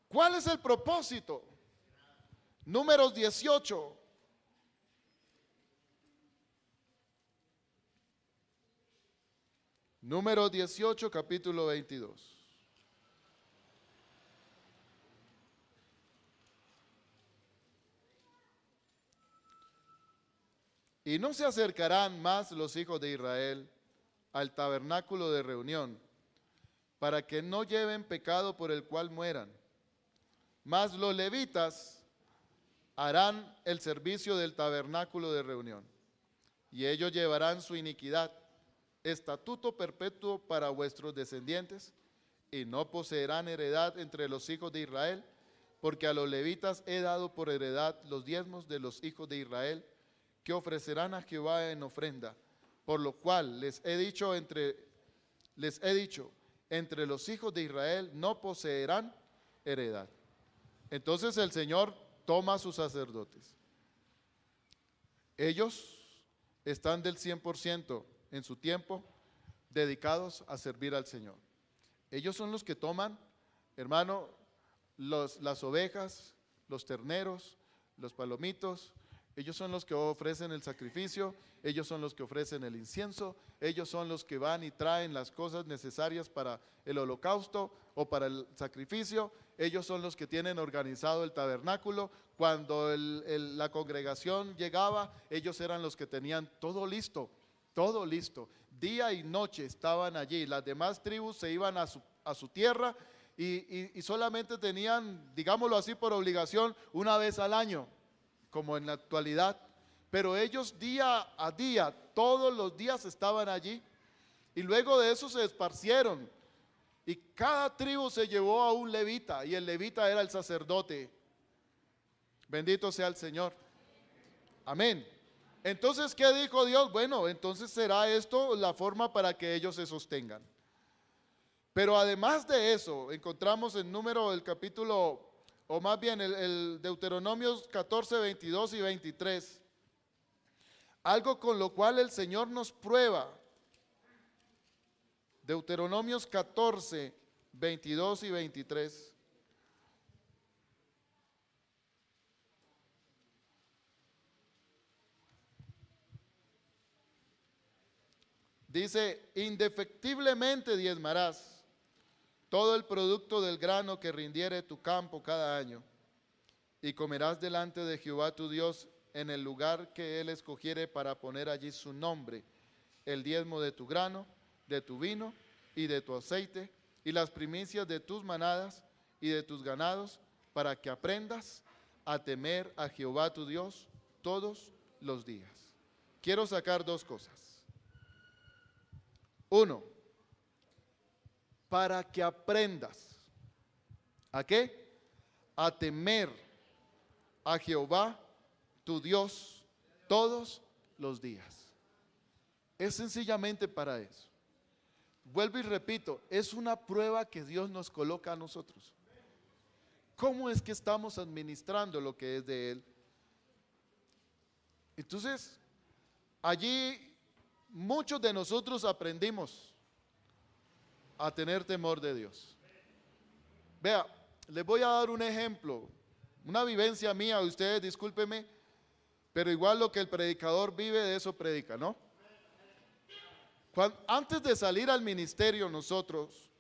¿Cuál es el propósito? Números 18. Números 18, capítulo 22. Y no se acercarán más los hijos de Israel al tabernáculo de reunión, para que no lleven pecado por el cual mueran. Mas los levitas harán el servicio del tabernáculo de reunión, y ellos llevarán su iniquidad, estatuto perpetuo para vuestros descendientes, y no poseerán heredad entre los hijos de Israel, porque a los levitas he dado por heredad los diezmos de los hijos de Israel, que ofrecerán a Jehová en ofrenda, por lo cual les he dicho, entre los hijos de Israel no poseerán heredad. Entonces el Señor toma a sus sacerdotes. Ellos están del 100% en su tiempo dedicados a servir al Señor. Ellos son los que toman, hermano, las ovejas, los terneros, los palomitos. Ellos son los que ofrecen el sacrificio, ellos son los que ofrecen el incienso, ellos son los que van y traen las cosas necesarias para el holocausto o para el sacrificio. Ellos son los que tienen organizado el tabernáculo. Cuando la congregación llegaba, ellos eran los que tenían todo listo, todo listo. Día y noche estaban allí. Las demás tribus se iban a su tierra y solamente tenían, digámoslo así, por obligación, una vez al año, como en la actualidad. Pero ellos día a día, todos los días estaban allí. Y luego de eso se esparcieron. Y cada tribu se llevó a un levita, y el levita era el sacerdote. Bendito sea el Señor. Amén. Entonces, ¿qué dijo Dios? Bueno, entonces será esto la forma para que ellos se sostengan. Pero además de eso, encontramos en Número el capítulo, o más bien el Deuteronomios 14, 22 y 23, algo con lo cual el Señor nos prueba. Deuteronomios 14, 22 y 23. Dice: indefectiblemente diezmarás todo el producto del grano que rindiere tu campo cada año, y comerás delante de Jehová tu Dios en el lugar que Él escogiere para poner allí su nombre, el diezmo de tu grano, de tu vino y de tu aceite, y las primicias de tus manadas y de tus ganados, para que aprendas a temer a Jehová tu Dios todos los días. Quiero sacar dos cosas. Uno, para que aprendas, ¿a qué? A temer a Jehová tu Dios todos los días. Es sencillamente para eso. Vuelvo y repito, es una prueba que Dios nos coloca a nosotros. ¿Cómo es que estamos administrando lo que es de Él? Entonces, allí muchos de nosotros aprendimos a tener temor de Dios. Vea, les voy a dar un ejemplo, una vivencia mía. Ustedes discúlpenme, pero igual lo que el predicador vive, de eso predica, ¿no? Antes de salir al ministerio nosotros,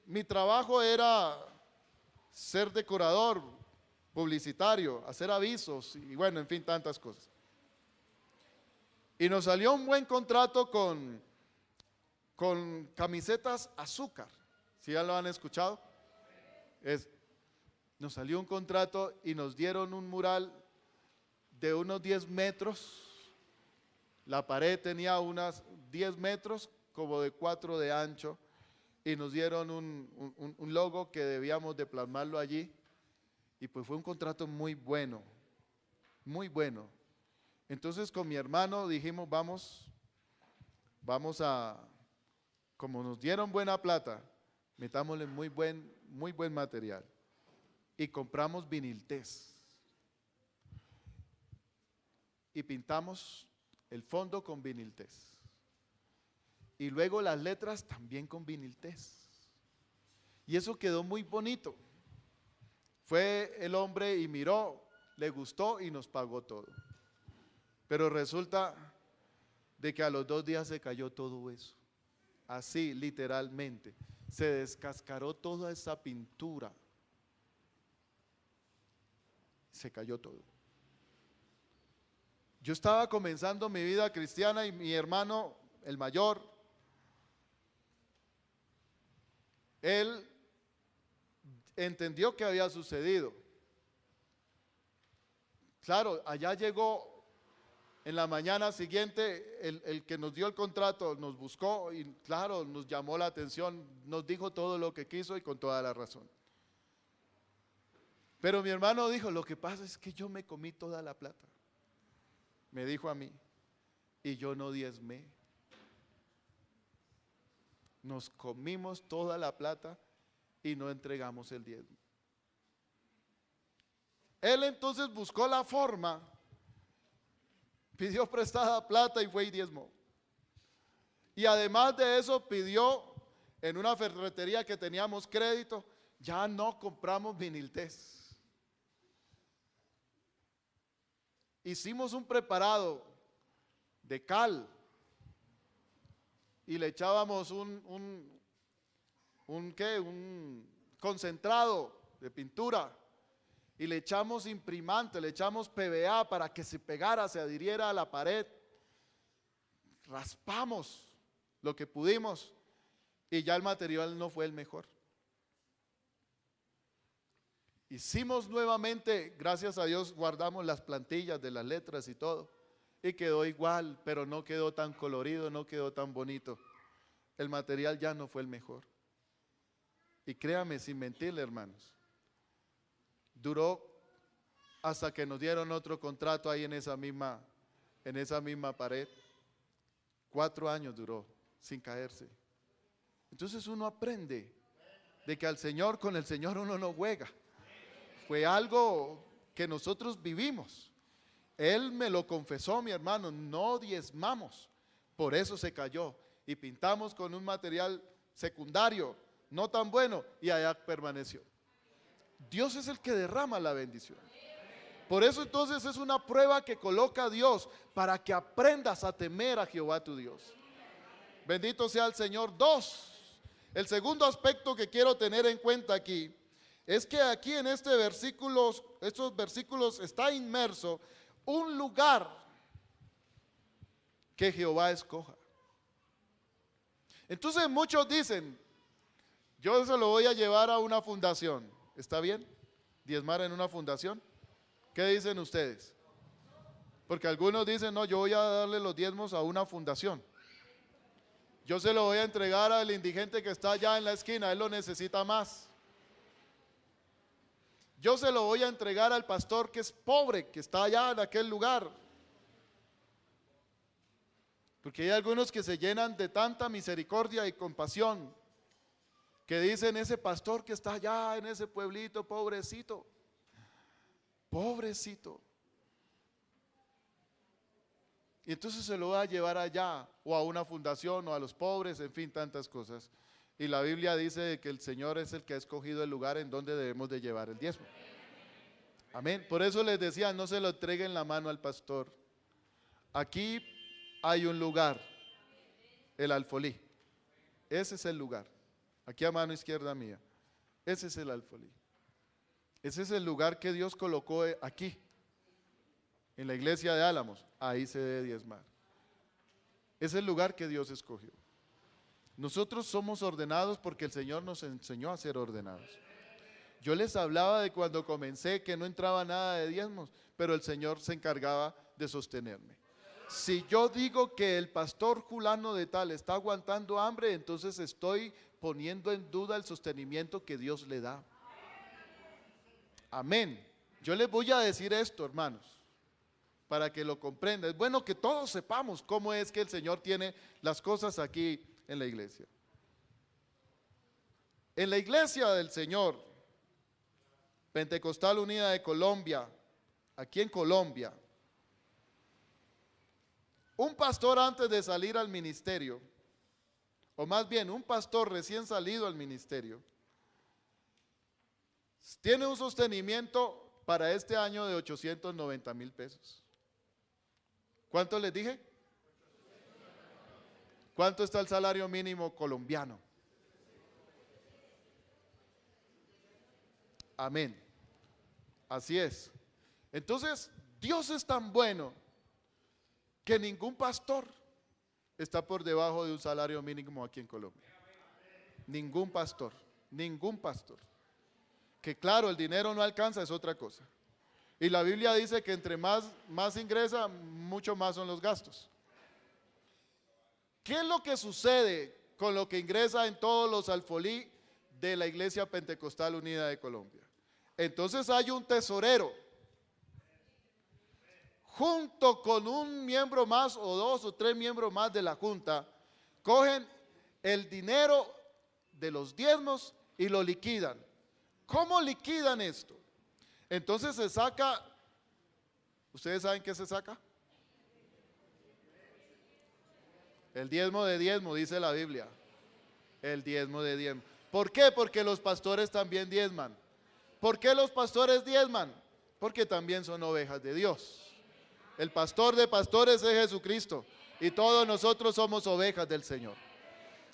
mi trabajo era ser decorador, publicitario, hacer avisos y bueno, en fin, tantas cosas. Y nos salió un buen contrato con camisetas azúcar. ¿Sí ya lo han escuchado? Nos salió un contrato y nos dieron un mural de unos 10 metros. La pared tenía unas 10 metros, como de 4 de ancho, y nos dieron un logo que debíamos de plasmarlo allí. Y pues fue un contrato muy bueno, muy bueno. Entonces con mi hermano dijimos, vamos a, como nos dieron buena plata, metámosle muy buen material. y compramos viniltés. Y pintamos el fondo con viniltés. Y luego las letras también con viniltés. Y eso quedó muy bonito. Fue el hombre y miró, le gustó y nos pagó todo. Pero resulta de que a los 2 días se cayó todo eso. Así, literalmente. Se descascaró toda esa pintura. Se cayó todo. Yo estaba comenzando mi vida cristiana y mi hermano, el mayor, él entendió que había sucedido. Claro, allá llegó en la mañana siguiente, el que nos dio el contrato nos buscó y claro, nos llamó la atención, nos dijo todo lo que quiso y con toda la razón. Pero mi hermano dijo, lo que pasa es que yo me comí toda la plata. Me dijo a mí, y yo no diezmé. Nos comimos toda la plata y no entregamos el diezmo. Él entonces buscó la forma, pidió prestada plata y fue y diezmó. Y además de eso pidió en una ferretería que teníamos crédito, ya no compramos viniltés. Hicimos un preparado de cal y le echábamos un concentrado de pintura y le echamos imprimante, le echamos PVA para que se pegara, se adhiriera a la pared. Raspamos lo que pudimos y ya el material no fue el mejor. Hicimos nuevamente, gracias a Dios, guardamos las plantillas de las letras y todo. Y quedó igual, pero no quedó tan colorido, no quedó tan bonito. El material ya no fue el mejor. Y créame, sin mentirle, hermanos, duró hasta que nos dieron otro contrato ahí en esa misma pared. 4 años duró, sin caerse. Entonces uno aprende de que con el Señor uno no juega. Fue algo que nosotros vivimos. Él me lo confesó, mi hermano, no diezmamos. Por eso se cayó. Y pintamos con un material secundario, no tan bueno, y allá permaneció. Dios es el que derrama la bendición. Por eso entonces es una prueba que coloca Dios para que aprendas a temer a Jehová tu Dios. Bendito sea el Señor. 2. El segundo aspecto que quiero tener en cuenta aquí es que aquí en estos versículos está inmerso un lugar que Jehová escoja. Entonces muchos dicen, yo se lo voy a llevar a una fundación. ¿Está bien? ¿Diezmar en una fundación? ¿Qué dicen ustedes? Porque algunos dicen, no, yo voy a darle los diezmos a una fundación. Yo se lo voy a entregar al indigente que está allá en la esquina, él lo necesita más. Yo se lo voy a entregar al pastor que es pobre, que está allá en aquel lugar. Porque hay algunos que se llenan de tanta misericordia y compasión, que dicen, ese pastor que está allá en ese pueblito, pobrecito, pobrecito. Y entonces se lo va a llevar allá, o a una fundación, o a los pobres, en fin, tantas cosas. Y la Biblia dice que el Señor es el que ha escogido el lugar en donde debemos de llevar el diezmo. Amén. Por eso les decía, no se lo entreguen la mano al pastor. Aquí hay un lugar, el alfolí. Ese es el lugar. Aquí a mano izquierda mía. Ese es el alfolí. Ese es el lugar que Dios colocó aquí, en la iglesia de Álamos. Ahí se debe diezmar. Es el lugar que Dios escogió. Nosotros somos ordenados porque el Señor nos enseñó a ser ordenados. Yo les hablaba de cuando comencé que no entraba nada de diezmos, pero el Señor se encargaba de sostenerme. Si yo digo que el pastor fulano de tal está aguantando hambre, entonces estoy poniendo en duda el sostenimiento que Dios le da. Amén. Yo les voy a decir esto, hermanos, para que lo comprendan. Es bueno que todos sepamos cómo es que el Señor tiene las cosas aquí en la iglesia. En la iglesia del Señor Pentecostal Unida de Colombia, aquí en Colombia, un pastor antes de salir al ministerio, o más bien un pastor recién salido al ministerio, tiene un sostenimiento para este año de 890,000 pesos. ¿Cuánto les dije? ¿Cuánto está el salario mínimo colombiano? Amén. Así es. Entonces, Dios es tan bueno que ningún pastor está por debajo de un salario mínimo aquí en Colombia. Ningún pastor, ningún pastor. Que claro, el dinero no alcanza, es otra cosa. Y la Biblia dice que entre más ingresa, mucho más son los gastos. ¿Qué es lo que sucede con lo que ingresa en todos los alfolí de la Iglesia Pentecostal Unida de Colombia? Entonces hay un tesorero, junto con un miembro más o 2 o 3 miembros más de la junta, cogen el dinero de los diezmos y lo liquidan. ¿Cómo liquidan esto? Entonces se saca, ¿ustedes saben qué se saca? El diezmo de diezmo, dice la Biblia. El diezmo de diezmo. ¿Por qué? Porque los pastores también diezman. ¿Por qué los pastores diezman? Porque también son ovejas de Dios. El pastor de pastores es Jesucristo y todos nosotros somos ovejas del Señor.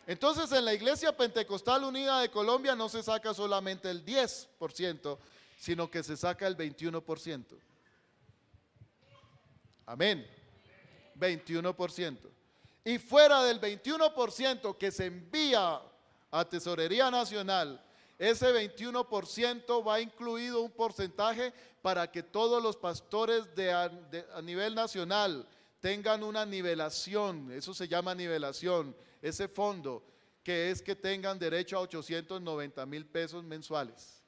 Entonces en la Iglesia Pentecostal Unida de Colombia no se saca solamente el 10%, sino que se saca el 21%. Amén. 21%. Y fuera del 21% que se envía a Tesorería Nacional, ese 21% va incluido un porcentaje para que todos los pastores a nivel nacional tengan una nivelación, eso se llama nivelación, ese fondo, que es que tengan derecho a 890,000 pesos mensuales.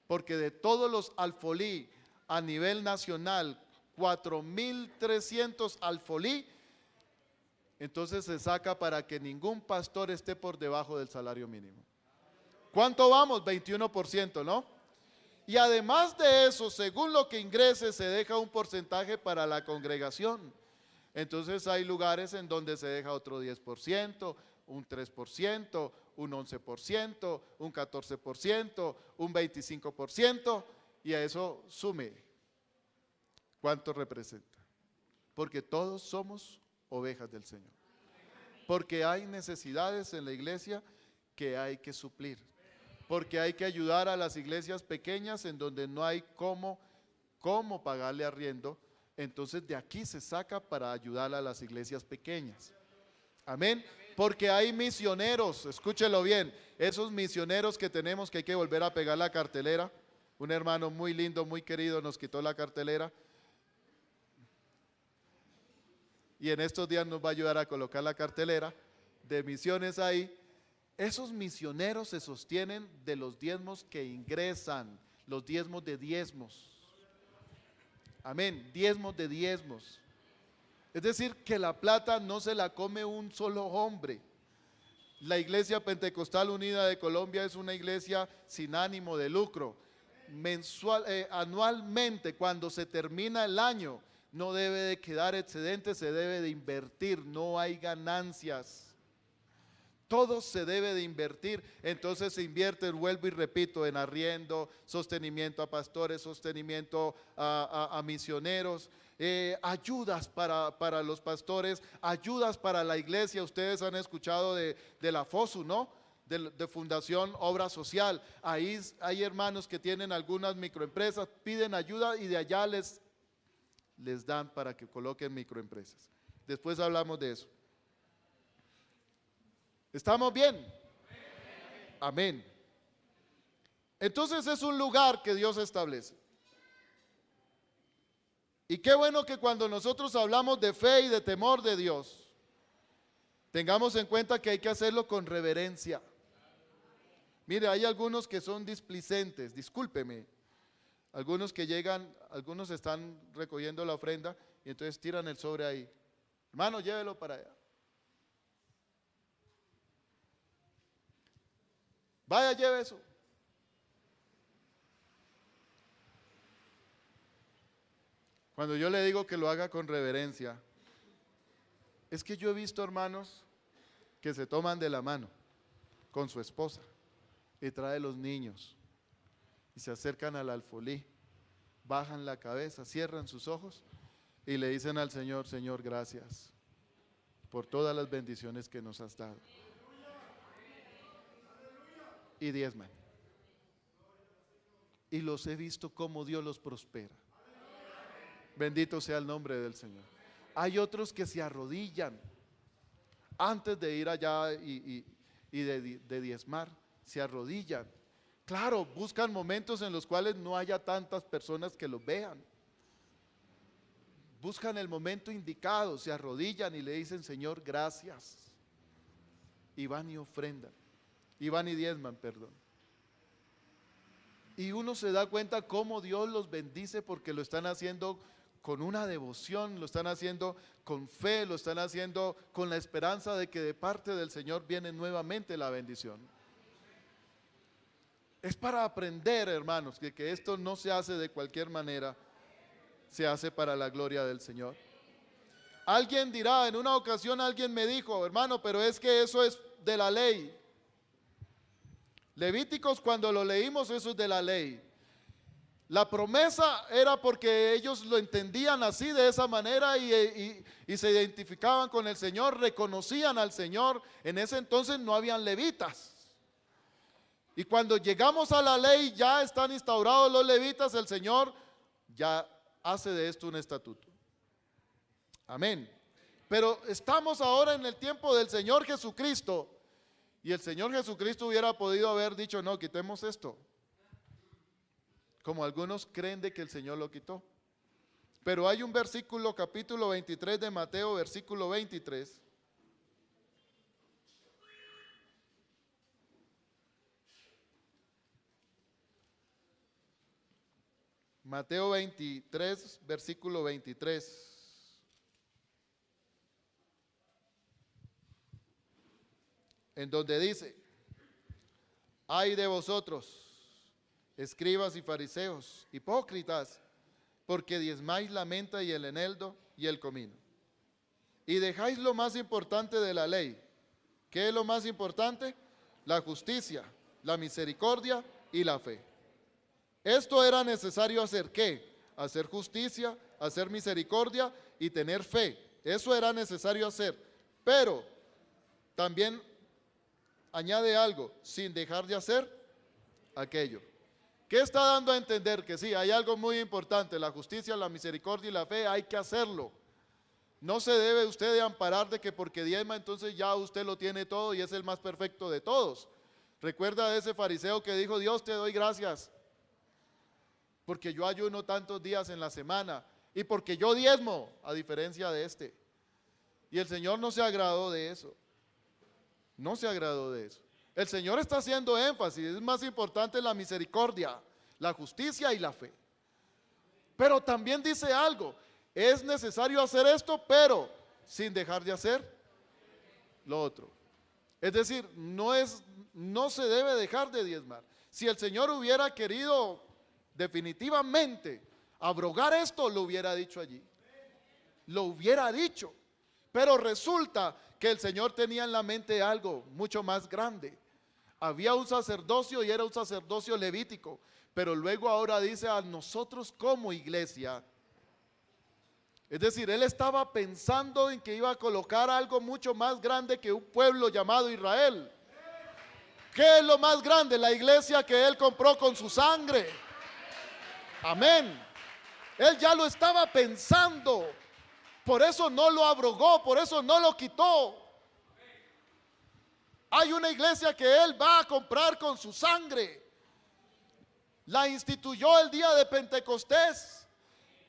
Porque de todos los alfolí a nivel nacional, 4,300 alfolí, entonces se saca para que ningún pastor esté por debajo del salario mínimo. ¿Cuánto vamos? 21%, ¿no? Y además de eso, según lo que ingrese, se deja un porcentaje para la congregación. Entonces hay lugares en donde se deja otro 10%, un 3%, un 11%, un 14%, un 25%, y a eso sume. ¿Cuánto representa? Porque todos somos ovejas del Señor. Porque hay necesidades en la iglesia que hay que suplir. Porque hay que ayudar a las iglesias pequeñas en donde no hay cómo pagarle arriendo. Entonces de aquí se saca para ayudar a las iglesias pequeñas. Amén. Porque hay misioneros, escúchelo bien, esos misioneros que tenemos que hay que volver a pegar la cartelera. Un hermano muy lindo, muy querido nos quitó la cartelera. Y en estos días nos va a ayudar a colocar la cartelera de misiones ahí. Esos misioneros se sostienen de los diezmos que ingresan, los diezmos de diezmos. Amén, diezmos de diezmos. Es decir, que la plata no se la come un solo hombre. La Iglesia Pentecostal Unida de Colombia es una iglesia sin ánimo de lucro. Anualmente, cuando se termina el año, no debe de quedar excedente, se debe de invertir, no hay ganancias. Todo se debe de invertir, entonces se invierte, vuelvo y repito, en arriendo, sostenimiento a pastores, sostenimiento a misioneros, ayudas para los pastores, ayudas para la iglesia. Ustedes han escuchado de la FOSU, ¿no? De Fundación Obra Social. Ahí hay hermanos que tienen algunas microempresas, piden ayuda y de allá les dan para que coloquen microempresas. Después hablamos de eso. ¿Estamos bien? Amén. Entonces es un lugar que Dios establece. Y qué bueno que cuando nosotros hablamos de fe y de temor de Dios, tengamos en cuenta que hay que hacerlo con reverencia. Mire, hay algunos que son displicentes, discúlpeme. Algunos que llegan, algunos están recogiendo la ofrenda y entonces tiran el sobre ahí. Hermano, llévelo para allá. Vaya, lleve eso. Cuando yo le digo que lo haga con reverencia, es que yo he visto hermanos que se toman de la mano con su esposa y trae los niños y se acercan al alfolí, bajan la cabeza, cierran sus ojos y le dicen al Señor: Señor, gracias por todas las bendiciones que nos has dado. Y diezman. Y los he visto cómo Dios los prospera. Bendito sea el nombre del Señor. Hay otros que se arrodillan antes de ir allá y de diezmar, se arrodillan. Claro, buscan momentos en los cuales no haya tantas personas que los vean. Buscan el momento indicado, se arrodillan y le dicen: Señor, gracias. Y van y ofrendan, y van y diezman, perdón. Y uno se da cuenta cómo Dios los bendice, porque lo están haciendo con una devoción, lo están haciendo con fe, lo están haciendo con la esperanza de que de parte del Señor viene nuevamente la bendición. Es para aprender, hermanos, que esto no se hace de cualquier manera, se hace para la gloria del Señor. Alguien dirá, en una ocasión alguien me dijo: hermano, pero es que eso es de la ley. Levíticos, cuando lo leímos, eso es de la ley. La promesa era porque ellos lo entendían así, de esa manera, y se identificaban con el Señor, reconocían al Señor. En ese entonces no habían levitas. Y cuando llegamos a la ley, ya están instaurados los levitas, el Señor ya hace de esto un estatuto. Amén. Pero estamos ahora en el tiempo del Señor Jesucristo, y el Señor Jesucristo hubiera podido haber dicho: no, quitemos esto, como algunos creen de que el Señor lo quitó. Pero hay un versículo, capítulo 23 de Mateo, versículo 23. Mateo 23, versículo 23. En donde dice: ay de vosotros, escribas y fariseos, hipócritas, porque diezmáis la menta y el eneldo y el comino, y dejáis lo más importante de la ley. ¿Qué es lo más importante? La justicia, la misericordia y la fe. Esto era necesario hacer. ¿Qué? Hacer justicia, hacer misericordia y tener fe. Eso era necesario hacer. Pero también añade algo: sin dejar de hacer aquello. ¿Qué está dando a entender? Que sí, hay algo muy importante: la justicia, la misericordia y la fe. Hay que hacerlo. No se debe usted de amparar de que porque diezma entonces ya usted lo tiene todo y es el más perfecto de todos. Recuerda de ese fariseo que dijo: Dios, te doy gracias porque yo ayuno tantos días en la semana y porque yo diezmo, a diferencia de este. Y el Señor no se agradó de eso. No se agradó de eso. El Señor está haciendo énfasis: es más importante la misericordia, la justicia y la fe. Pero también dice algo: es necesario hacer esto, pero sin dejar de hacer lo otro. Es decir, no se debe dejar de diezmar. Si el Señor hubiera querido definitivamente abrogar esto, lo hubiera dicho allí. Lo hubiera dicho. Pero resulta que el Señor tenía en la mente algo mucho más grande. Había un sacerdocio y era un sacerdocio levítico, pero luego ahora dice a nosotros como iglesia. Es decir, Él estaba pensando en que iba a colocar algo mucho más grande que un pueblo llamado Israel. ¿Qué es lo más grande? La iglesia que Él compró con su sangre. Amén. Él ya lo estaba pensando. Por eso no lo abrogó, por eso no lo quitó. Hay una iglesia que Él va a comprar con su sangre. La instituyó el día de Pentecostés.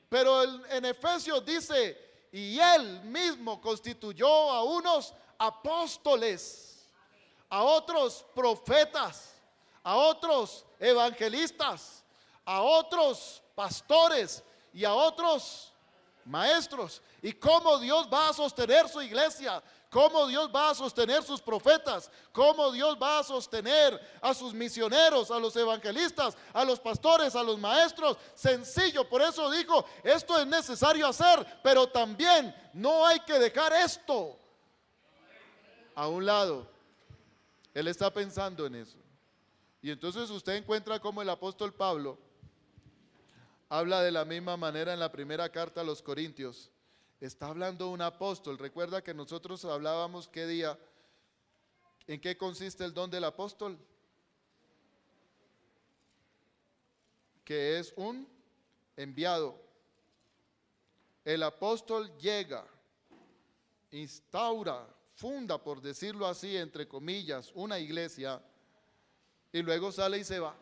Pero en Efesios dice: y Él mismo constituyó a unos apóstoles, a otros profetas, a otros evangelistas, a otros pastores y a otros maestros. ¿Y cómo Dios va a sostener su iglesia? ¿Cómo Dios va a sostener sus profetas? ¿Cómo Dios va a sostener a sus misioneros, a los evangelistas, a los pastores, a los maestros? Sencillo, por eso dijo, esto es necesario hacer, pero también no hay que dejar esto a un lado. Él está pensando en eso. Y entonces usted encuentra como el apóstol Pablo habla de la misma manera en la primera carta a los Corintios. Está hablando un apóstol. Recuerda que nosotros hablábamos qué día, en qué consiste el don del apóstol. Que es un enviado. El apóstol llega, instaura, funda, por decirlo así, entre comillas, una iglesia y luego sale y se va.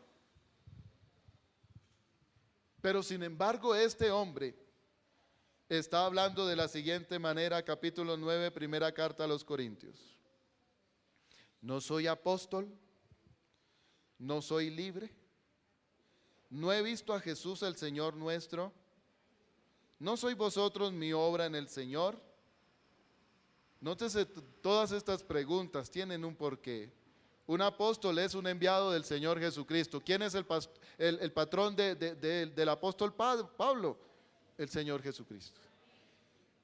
Pero sin embargo, este hombre está hablando de la siguiente manera, capítulo 9, primera carta a los Corintios. No soy apóstol, no soy libre, no he visto a Jesús el Señor nuestro, no sois vosotros mi obra en el Señor. Nótese, todas estas preguntas tienen un porqué. Un apóstol es un enviado del Señor Jesucristo. ¿Quién es el patrón del apóstol Pablo? El Señor Jesucristo.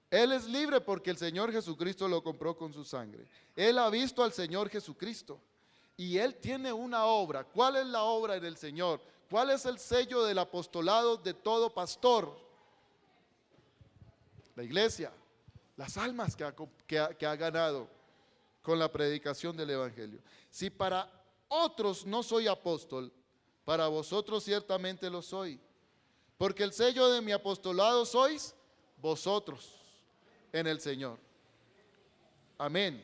Él es libre porque el Señor Jesucristo lo compró con su sangre. Él ha visto al Señor Jesucristo y él tiene una obra. ¿Cuál es la obra en el Señor? ¿Cuál es el sello del apostolado de todo pastor? La iglesia, las almas que ha ganado con la predicación del evangelio. Si para otros no soy apóstol, para vosotros ciertamente lo soy, porque el sello de mi apostolado sois vosotros en el Señor. Amén.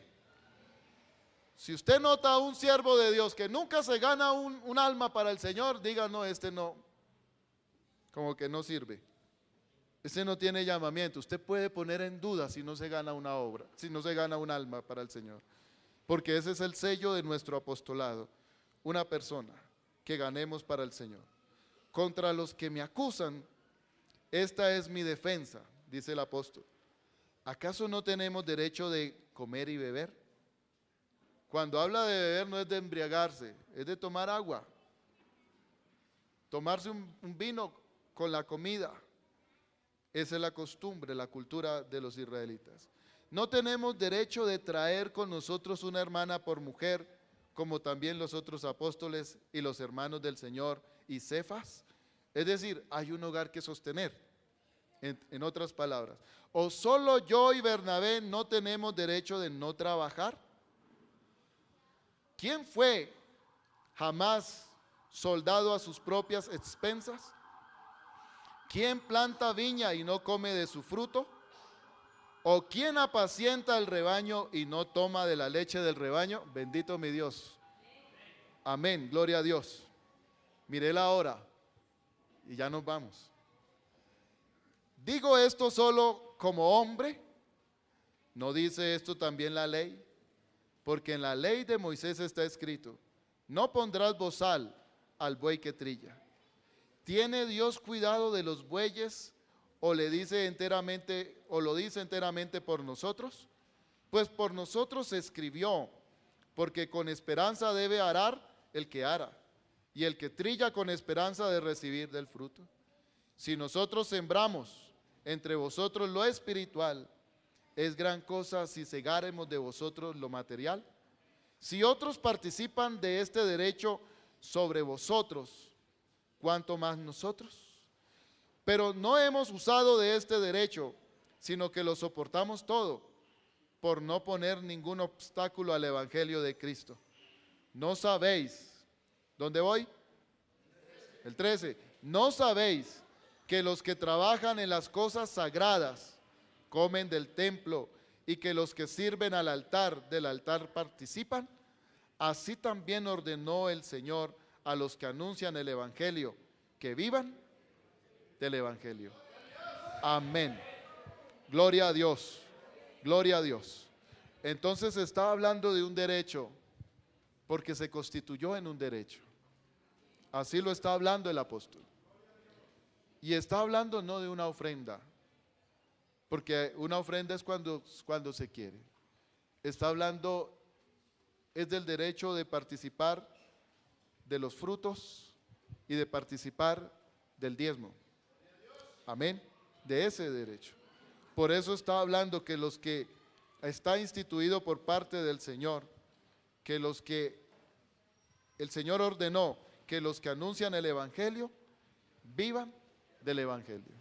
Si usted nota a un siervo de Dios que nunca se gana un alma para el Señor, diga, no, este no, como que no sirve. Este no tiene llamamiento. Usted puede poner en duda si no se gana una obra, si no se gana un alma para el Señor. Porque ese es el sello de nuestro apostolado. Una persona que ganemos para el Señor. Contra los que me acusan, esta es mi defensa, dice el apóstol. ¿Acaso no tenemos derecho de comer y beber? Cuando habla de beber no es de embriagarse, es de tomar agua. Tomarse un vino con la comida. Esa es la costumbre, la cultura de los israelitas. No tenemos derecho de traer con nosotros una hermana por mujer, como también los otros apóstoles y los hermanos del Señor y Cefas. Es decir, hay un hogar que sostener, en otras palabras. ¿O solo yo y Bernabé no tenemos derecho de no trabajar? ¿Quién fue jamás soldado a sus propias expensas? ¿Quién planta viña y no come de su fruto? ¿O quién apacienta el rebaño y no toma de la leche del rebaño? Bendito mi Dios. Amén, gloria a Dios. Miré la hora y ya nos vamos. Digo esto solo como hombre. ¿No dice esto también la ley? Porque en la ley de Moisés está escrito: no pondrás bozal al buey que trilla. ¿Tiene Dios cuidado de los bueyes o le dice enteramente, o lo dice enteramente por nosotros? Pues por nosotros se escribió, porque con esperanza debe arar el que ara, y el que trilla con esperanza de recibir del fruto. Si nosotros sembramos entre vosotros lo espiritual, es gran cosa si segáremos de vosotros lo material. Si otros participan de este derecho sobre vosotros, ¿cuánto más nosotros? Pero no hemos usado de este derecho, sino que lo soportamos todo, por no poner ningún obstáculo al evangelio de Cristo. No sabéis, ¿dónde voy? El 13. No sabéis que los que trabajan en las cosas sagradas comen del templo, y que los que sirven al altar del altar participan. Así también ordenó el Señor a los que anuncian el evangelio, que vivan del evangelio. Amén. Gloria a Dios. Gloria a Dios. Entonces está hablando de un derecho, porque se constituyó en un derecho. Así lo está hablando el apóstol. Y está hablando no de una ofrenda, porque una ofrenda es cuando se quiere. Está hablando, es del derecho de participar de los frutos y de participar del diezmo. Amén, de ese derecho. Por eso está hablando que los que está instituido por parte del Señor, que los que el Señor ordenó, que los que anuncian el Evangelio, vivan del Evangelio.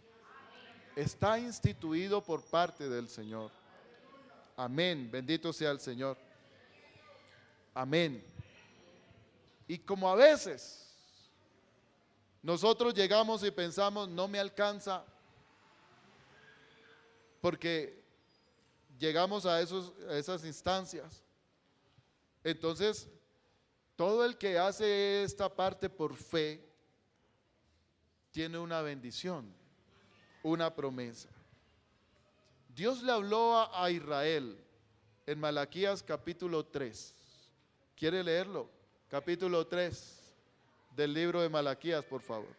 Está instituido por parte del Señor. Amén, bendito sea el Señor. Amén. Y como a veces nosotros llegamos y pensamos, no me alcanza, porque llegamos a esas instancias. Entonces, todo el que hace esta parte por fe, tiene una bendición, una promesa. Dios le habló a Israel en Malaquías capítulo 3. ¿Quiere leerlo? Capítulo 3 del libro de Malaquías, por favor.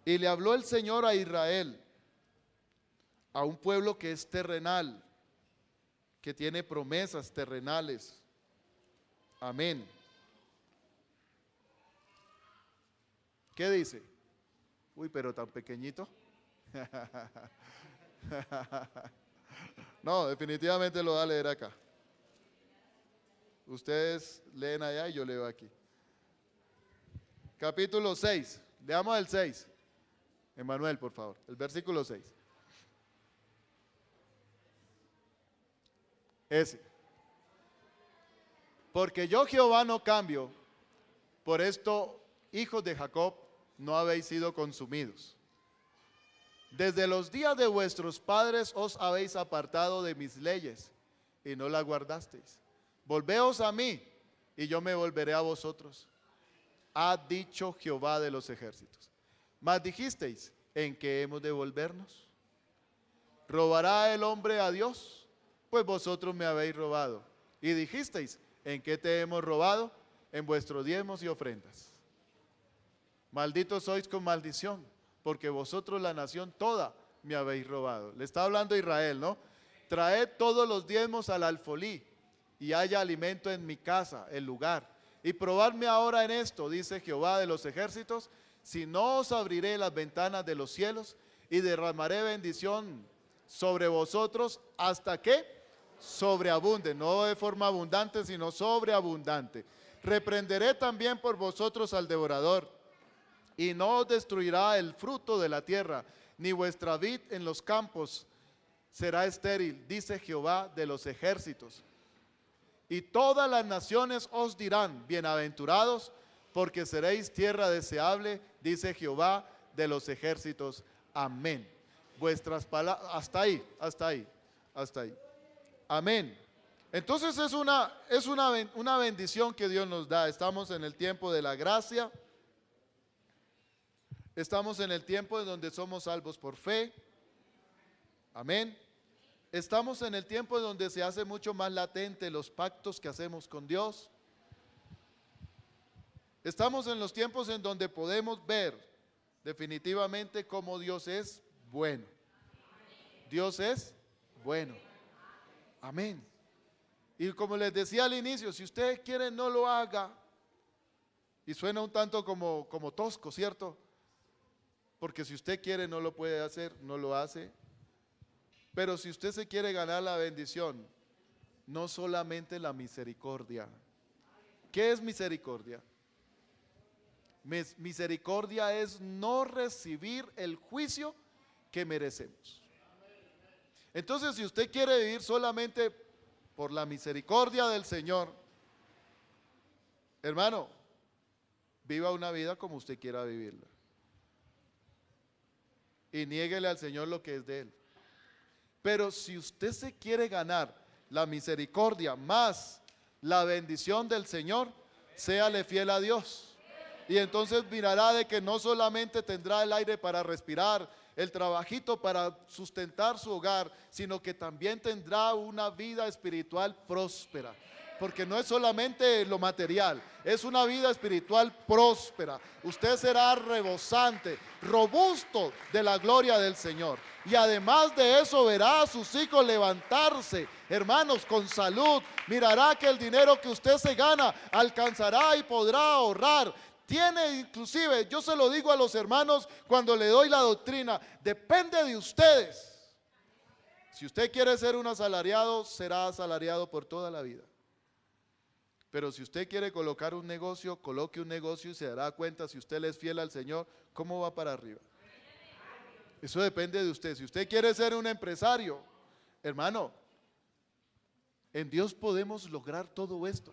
Y le habló el Señor a Israel, a un pueblo que es terrenal, que tiene promesas terrenales. Amén. ¿Qué dice? Uy, pero tan pequeñito. No, definitivamente lo va a leer acá. Ustedes leen allá y yo leo aquí. Capítulo 6, leamos el 6. Emanuel, por favor, el versículo 6. Ese. Porque yo Jehová no cambio, por esto, hijos de Jacob, no habéis sido consumidos. Desde los días de vuestros padres os habéis apartado de mis leyes y no las guardasteis. Volveos a mí y yo me volveré a vosotros, ha dicho Jehová de los ejércitos. Mas dijisteis, ¿en qué hemos de volvernos? ¿Robará el hombre a Dios? Pues vosotros me habéis robado. Y dijisteis, ¿en qué te hemos robado? En vuestros diezmos y ofrendas. Malditos sois con maldición, porque vosotros la nación toda me habéis robado. Le está hablando Israel, ¿no? Traed todos los diezmos al alfolí y haya alimento en mi casa, el lugar. Y probadme ahora en esto, dice Jehová de los ejércitos, si no os abriré las ventanas de los cielos y derramaré bendición sobre vosotros hasta que sobreabunde, no de forma abundante, sino sobreabundante. Reprenderé también por vosotros al devorador, y no os destruirá el fruto de la tierra, ni vuestra vid en los campos será estéril, dice Jehová de los ejércitos. Y todas las naciones os dirán, bienaventurados, porque seréis tierra deseable, dice Jehová de los ejércitos. Amén. Vuestras palabras, hasta ahí. Amén. Entonces es una bendición que Dios nos da. Estamos en el tiempo de la gracia. Estamos en el tiempo en donde somos salvos por fe. Amén. Estamos en el tiempo en donde se hace mucho más latente los pactos que hacemos con Dios. Estamos en los tiempos en donde podemos ver definitivamente cómo Dios es bueno. Dios es bueno. Amén. Y como les decía al inicio, si usted quiere no lo haga. Y suena un tanto como tosco, ¿cierto? Porque si usted quiere no lo puede hacer, no lo hace. Pero si usted se quiere ganar la bendición, no solamente la misericordia. ¿Qué es misericordia? Misericordia es no recibir el juicio que merecemos. Entonces, si usted quiere vivir solamente por la misericordia del Señor, hermano, viva una vida como usted quiera vivirla. Y niéguele al Señor lo que es de Él. Pero si usted se quiere ganar la misericordia más la bendición del Señor, séale fiel a Dios. Y entonces mirará de que no solamente tendrá el aire para respirar, el trabajito para sustentar su hogar, sino que también tendrá una vida espiritual próspera. porque no es solamente lo material, es una vida espiritual próspera. Usted será rebosante, robusto de la gloria del Señor. Y además de eso verá a sus hijos levantarse, hermanos, con salud. Mirará que el dinero que usted se gana alcanzará y podrá ahorrar. Tiene inclusive, yo se lo digo a los hermanos cuando le doy la doctrina, depende de ustedes. Si usted quiere ser un asalariado, será asalariado por toda la vida. Pero si usted quiere colocar un negocio, coloque un negocio y se dará cuenta, si usted le es fiel al Señor, cómo va para arriba. Eso depende de usted. Si usted quiere ser un empresario, hermano, en Dios podemos lograr todo esto.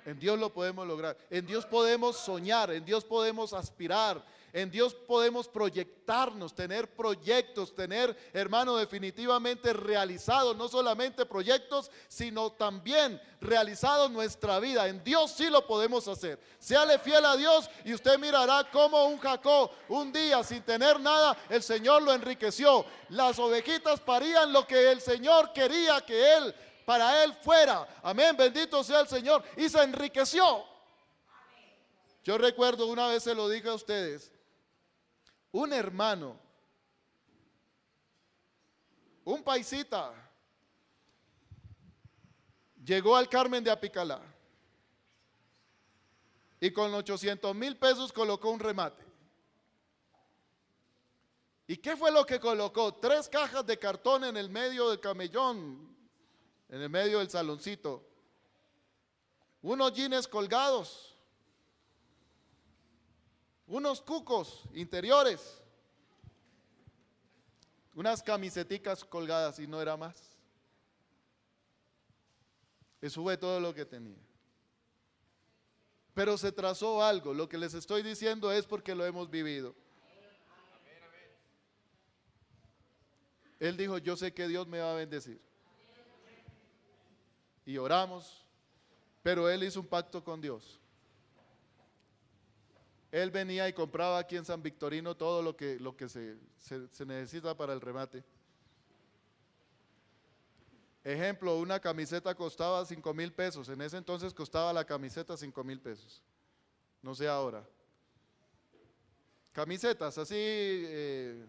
En Dios lo podemos lograr. En Dios podemos soñar, en Dios podemos aspirar, en Dios podemos proyectarnos, tener proyectos, tener, hermano, definitivamente realizados, no solamente proyectos, sino también realizados nuestra vida. En Dios sí lo podemos hacer. Séale fiel a Dios y usted mirará cómo un Jacob, un día sin tener nada, el Señor lo enriqueció. Las ovejitas parían lo que el Señor quería que él, para él fuera. Amén, bendito sea el Señor. Y se enriqueció. Yo recuerdo, una vez se lo dije a ustedes, un hermano, un paisita, llegó al Carmen de Apicalá y con 800,000 pesos colocó un remate. ¿Y qué fue lo que colocó? 3 cajas de cartón en el medio del camellón, en el medio del saloncito, unos jeans colgados, unos cucos interiores, unas camiseticas colgadas y no era más. Eso fue todo lo que tenía. Pero se trazó algo. Lo que les estoy diciendo es porque lo hemos vivido. Él dijo, yo sé que Dios me va a bendecir. Y oramos, pero él hizo un pacto con Dios. Él venía y compraba aquí en San Victorino todo lo que se necesita para el remate. Ejemplo, una camiseta costaba 5,000 pesos. En ese entonces costaba la camiseta 5,000 pesos. No sé ahora. Camisetas así,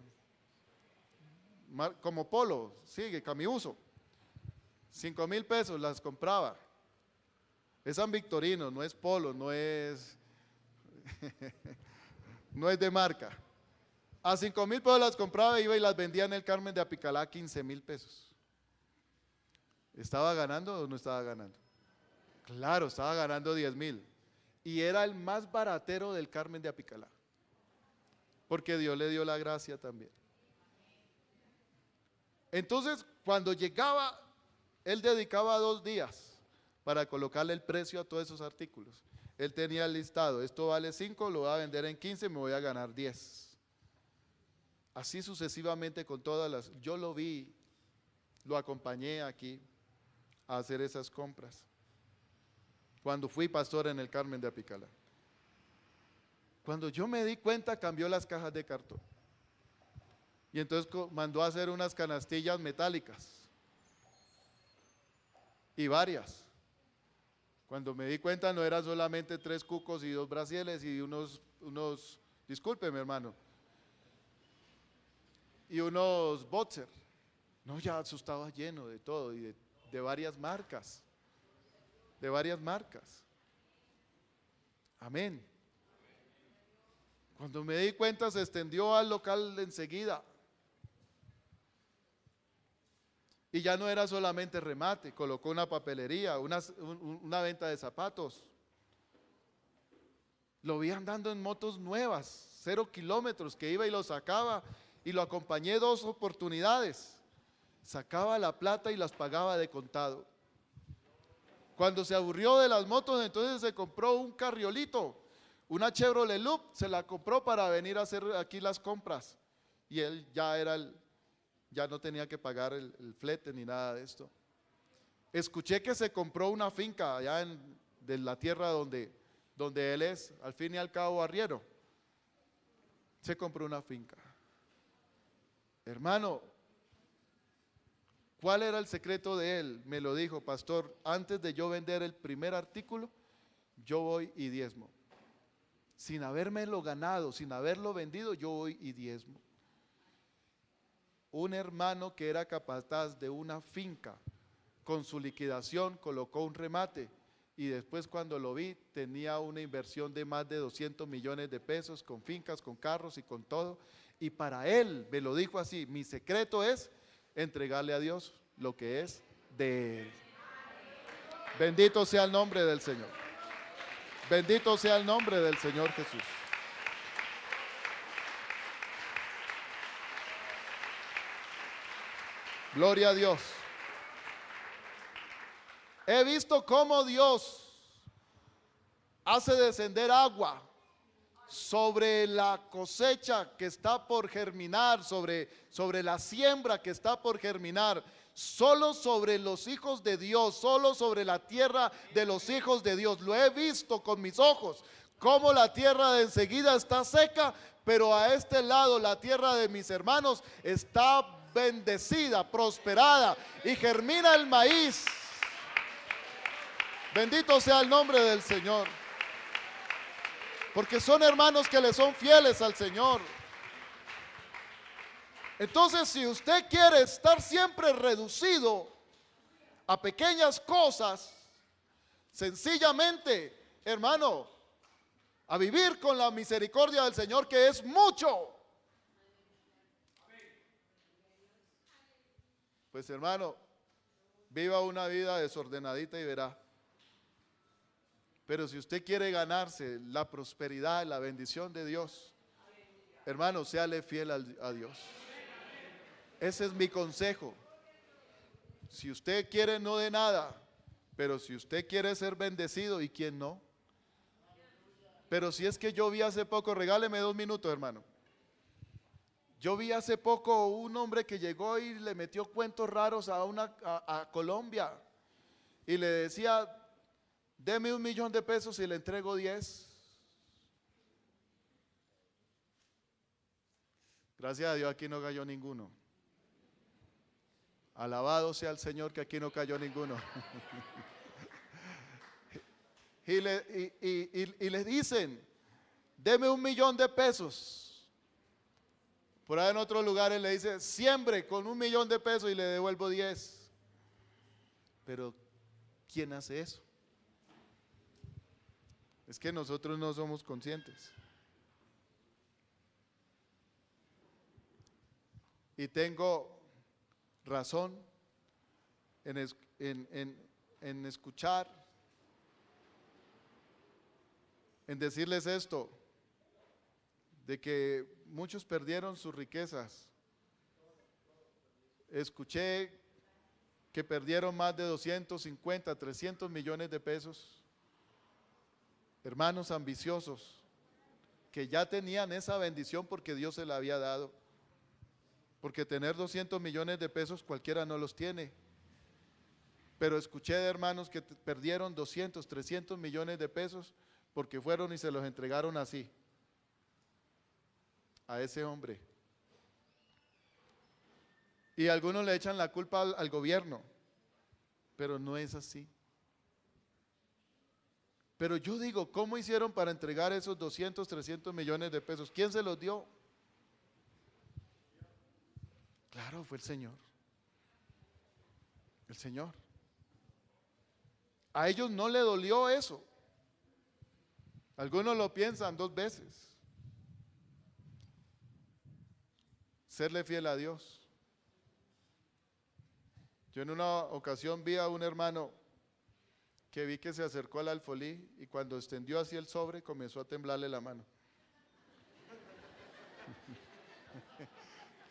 como polo, sigue, camiuso. 5,000 pesos las compraba. Es San Victorino, no es polo, no es no es de marca. A 5,000 pesos las compraba, iba y las vendía en el Carmen de Apicalá a 15,000 pesos. ¿Estaba ganando o no estaba ganando? Claro, estaba ganando 10,000. Y era el más baratero del Carmen de Apicalá, porque Dios le dio la gracia también. Entonces, cuando llegaba, él dedicaba 2 días para colocarle el precio a todos esos artículos. Él tenía el listado, esto vale 5, lo voy a vender en 15, me voy a ganar 10. Así sucesivamente con todas las, yo lo vi, lo acompañé aquí a hacer esas compras. Cuando fui pastor en el Carmen de Apicalá. Cuando yo me di cuenta, cambió las cajas de cartón. Y entonces mandó a hacer unas canastillas metálicas. Y varias. Cuando me di cuenta no eran solamente 3 cucos y 2 brasieles y unos, discúlpeme hermano, y unos boxer. No, ya eso estaba lleno de todo y de varias marcas. De varias marcas. Amén. Cuando me di cuenta se extendió al local enseguida. Y ya no era solamente remate, colocó una papelería, una venta de zapatos. Lo vi andando en motos nuevas, 0 kilómetros, que iba y lo sacaba y lo acompañé 2 oportunidades. Sacaba la plata y las pagaba de contado. Cuando se aburrió de las motos, entonces se compró un carriolito, una Chevrolet Loop, se la compró para venir a hacer aquí las compras. Y él ya no tenía que pagar el flete ni nada de esto. Escuché que se compró una finca allá de la tierra donde él es, al fin y al cabo arriero. Se compró una finca. Hermano, ¿Cuál era el secreto de él? Me lo dijo, pastor, antes de yo vender el primer artículo, yo voy y diezmo. Sin habérmelo ganado, sin haberlo vendido, yo voy y diezmo. Un hermano que era capataz de una finca, con su liquidación colocó un remate y después cuando lo vi tenía una inversión de más de 200 millones de pesos con fincas, con carros y con todo. Y para él, me lo dijo así, mi secreto es entregarle a Dios lo que es de él. Bendito sea el nombre del Señor. Bendito sea el nombre del Señor Jesús. Gloria a Dios. He visto cómo Dios hace descender agua sobre la cosecha que está por germinar, sobre la siembra que está por germinar, solo sobre los hijos de Dios, solo sobre la tierra de los hijos de Dios. Lo he visto con mis ojos, cómo la tierra de enseguida está seca, pero a este lado la tierra de mis hermanos está bendecida, prosperada y germina el maíz. Bendito sea el nombre del Señor. Porque son hermanos que le son fieles al Señor. Entonces, si usted quiere estar siempre reducido a pequeñas cosas, sencillamente, hermano, a vivir con la misericordia del Señor, que es mucho. Pues hermano, viva una vida desordenadita y verá. Pero si usted quiere ganarse la prosperidad, la bendición de Dios, hermano, séale fiel a Dios. Ese es mi consejo. Si usted quiere, no de nada, pero si usted quiere ser bendecido, ¿y quién no? Pero si es que yo vi hace poco, regáleme 2 minutos, hermano. Yo vi hace poco un hombre que llegó y le metió cuentos raros a Colombia y le decía: deme 1 millón de pesos y le entrego 10. Gracias a Dios aquí no cayó ninguno. Alabado sea el Señor que aquí no cayó ninguno. y le dicen: deme 1 millón de pesos. Por ahí en otros lugares le dice: siembre con 1 millón de pesos y le devuelvo 10. Pero ¿quién hace eso? Es que nosotros no somos conscientes. Y tengo razón en escuchar, en decirles esto, de que muchos perdieron sus riquezas. Escuché que perdieron más de 250, 300 millones de pesos. Hermanos ambiciosos que ya tenían esa bendición porque Dios se la había dado. Porque tener 200 millones de pesos cualquiera no los tiene. Pero escuché de hermanos que perdieron 200, 300 millones de pesos porque fueron y se los entregaron así a ese hombre. Y algunos le echan la culpa al gobierno, pero no es así. Pero yo digo, ¿cómo hicieron para entregar esos 200, 300 millones de pesos? ¿Quién se los dio? Claro, fue el Señor. El Señor. A ellos no le dolió eso. Algunos lo piensan 2 veces. Serle fiel a Dios. Yo en una ocasión vi a un hermano que vi que se acercó al alfolí y cuando extendió así el sobre comenzó a temblarle la mano.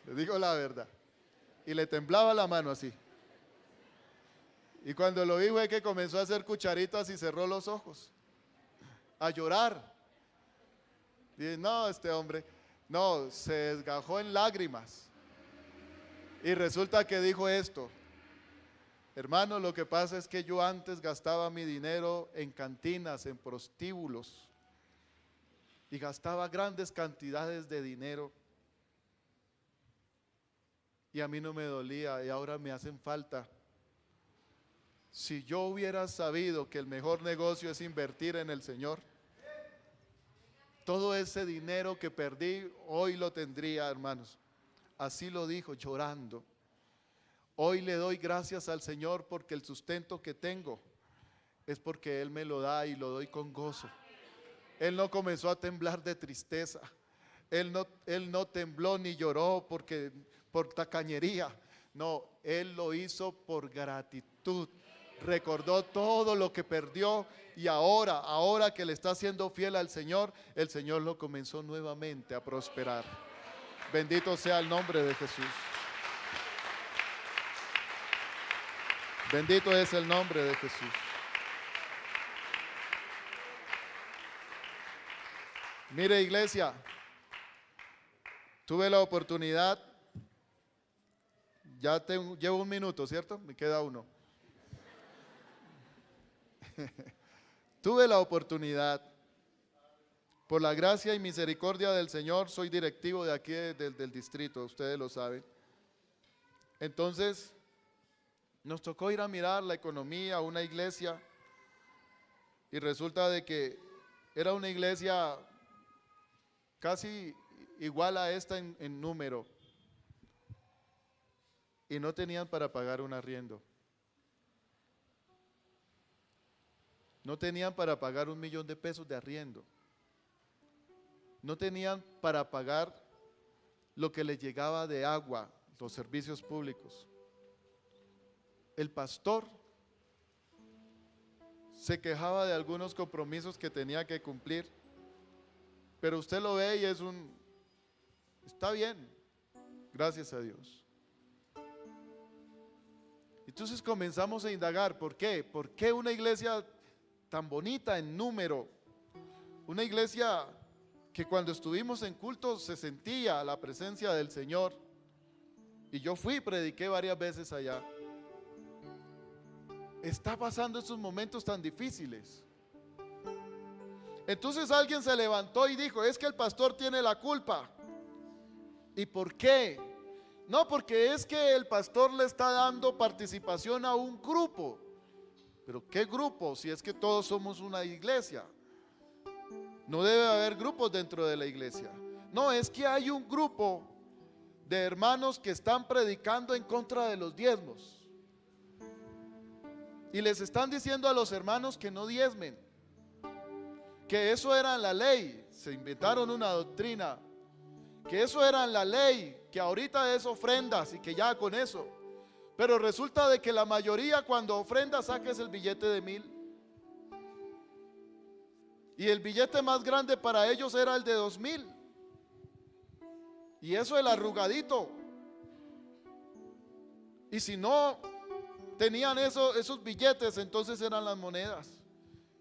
Le digo la verdad. Y le temblaba la mano así. Y cuando lo vi fue que comenzó a hacer cucharitas y cerró los ojos. A llorar. Y no, este hombre, no, se desgajó en lágrimas. Y resulta que dijo esto: hermano, lo que pasa es que yo antes gastaba mi dinero en cantinas, en prostíbulos, y gastaba grandes cantidades de dinero. y a mí no me dolía y ahora me hacen falta. Si yo hubiera sabido que el mejor negocio es invertir en el Señor, todo ese dinero que perdí, hoy lo tendría, hermanos. Así lo dijo, llorando. Hoy le doy gracias al Señor porque el sustento que tengo es porque Él me lo da y lo doy con gozo. Él no comenzó a temblar de tristeza. Él no tembló ni lloró por tacañería. No, Él lo hizo por gratitud. Recordó todo lo que perdió y ahora que le está siendo fiel al Señor, el Señor lo comenzó nuevamente a prosperar. Bendito sea el nombre de Jesús. Bendito es el nombre de Jesús. Mire, iglesia, tuve la oportunidad, llevo un minuto, ¿cierto? Me queda uno. Tuve la oportunidad, por la gracia y misericordia del Señor, soy directivo de aquí del distrito, ustedes lo saben. Entonces, nos tocó ir a mirar la economía, una iglesia, y resulta de que era una iglesia casi igual a esta en número, y no tenían para pagar un arriendo. No tenían para pagar $1.000.000 de arriendo. No tenían para pagar lo que les llegaba de agua, los servicios públicos. El pastor se quejaba de algunos compromisos que tenía que cumplir, pero usted lo ve y está bien, gracias a Dios. Entonces comenzamos a indagar, ¿por qué? ¿Por qué una iglesia tan bonita en número? Una iglesia que cuando estuvimos en culto se sentía la presencia del Señor. Y yo fui y prediqué varias veces allá. Está pasando estos momentos tan difíciles. Entonces alguien se levantó y dijo, es que el pastor tiene la culpa. ¿Y por qué? No, porque es que el pastor le está dando participación a un grupo. ¿Pero qué grupo? Si es que todos somos una iglesia. No debe haber grupos dentro de la iglesia. No, es que hay un grupo de hermanos que están predicando en contra de los diezmos. Y les están diciendo a los hermanos que no diezmen. Que eso era en la ley. Se inventaron una doctrina. Que eso era en la ley. Que ahorita es ofrendas y que ya con eso. Pero resulta de que la mayoría cuando ofrenda saques el billete de 1,000. Y el billete más grande para ellos era el de 2,000. Y eso el arrugadito. Y si no tenían esos billetes, entonces eran las monedas.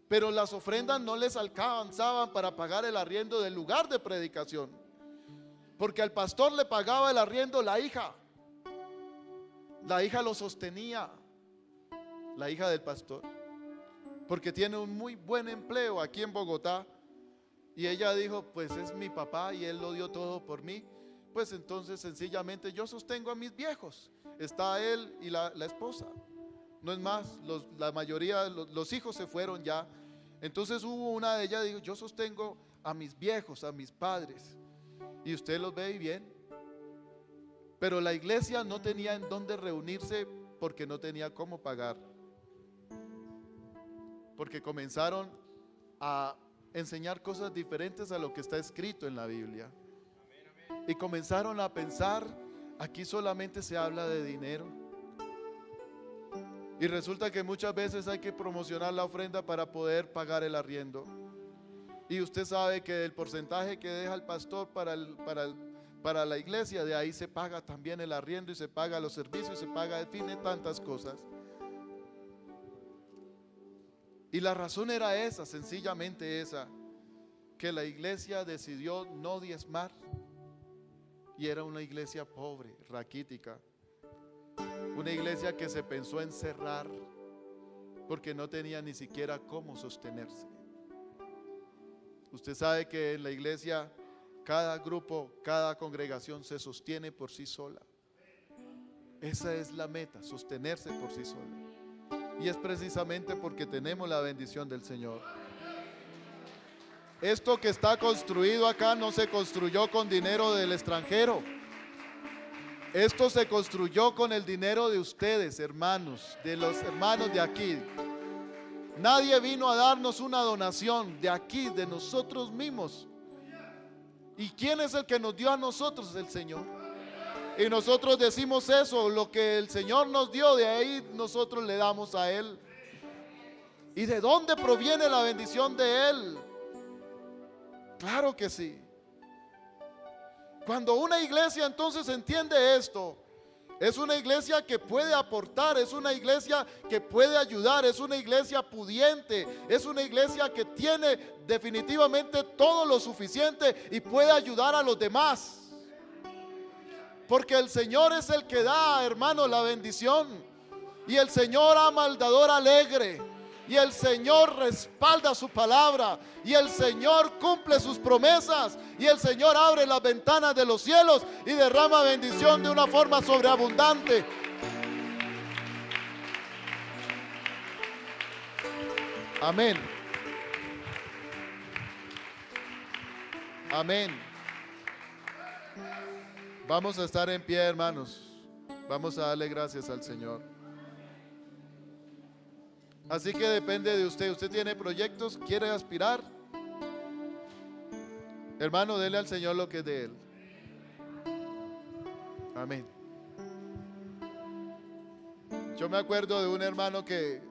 Pero las ofrendas no les alcanzaban para pagar el arriendo del lugar de predicación. Porque al pastor le pagaba el arriendo la hija. La hija lo sostenía, la hija del pastor, porque tiene un muy buen empleo aquí en Bogotá. Y ella dijo, pues es mi papá y él lo dio todo por mí. Pues entonces sencillamente yo sostengo a mis viejos. Está él y la esposa. No es más, la mayoría, los hijos se fueron ya. Entonces hubo una de ellas, dijo, yo sostengo a mis viejos, a mis padres. Y usted los ve y bien. Pero la iglesia no tenía en dónde reunirse porque no tenía cómo pagar. Porque comenzaron a enseñar cosas diferentes a lo que está escrito en la Biblia. Y comenzaron a pensar, aquí solamente se habla de dinero. Y resulta que muchas veces hay que promocionar la ofrenda para poder pagar el arriendo. Y usted sabe que el porcentaje que deja el pastor para la iglesia, de ahí se paga también el arriendo y se paga los servicios, se paga, en fin, tantas cosas. Y la razón era esa, sencillamente esa, que la iglesia decidió no diezmar. Y era una iglesia pobre, raquítica. Una iglesia que se pensó en cerrar porque no tenía ni siquiera cómo sostenerse. Usted sabe que en la iglesia cada grupo, cada congregación se sostiene por sí sola. Esa es la meta, sostenerse por sí sola. Y es precisamente porque tenemos la bendición del Señor. Esto que está construido acá no se construyó con dinero del extranjero. Esto se construyó con el dinero de ustedes, hermanos, de los hermanos de aquí. Nadie vino a darnos una donación de aquí, de nosotros mismos. ¿Y quién es el que nos dio a nosotros? El Señor. Y nosotros decimos eso, lo que el Señor nos dio, de ahí nosotros le damos a Él. ¿Y de dónde proviene la bendición de Él? Claro que sí. Cuando una iglesia entonces entiende esto, es una iglesia que puede aportar, es una iglesia que puede ayudar, es una iglesia pudiente, es una iglesia que tiene definitivamente todo lo suficiente y puede ayudar a los demás. Porque el Señor es el que da, hermano, la bendición. Y el Señor ama al dador alegre. Y el Señor respalda su palabra. Y el Señor cumple sus promesas. Y el Señor abre las ventanas de los cielos y derrama bendición de una forma sobreabundante. Amén. Amén. Vamos a estar en pie, hermanos. Vamos a darle gracias al Señor. Así que depende de usted. ¿Usted tiene proyectos? ¿Quiere aspirar? Hermano, dele al Señor lo que es de Él. Amén. Yo me acuerdo de un hermano que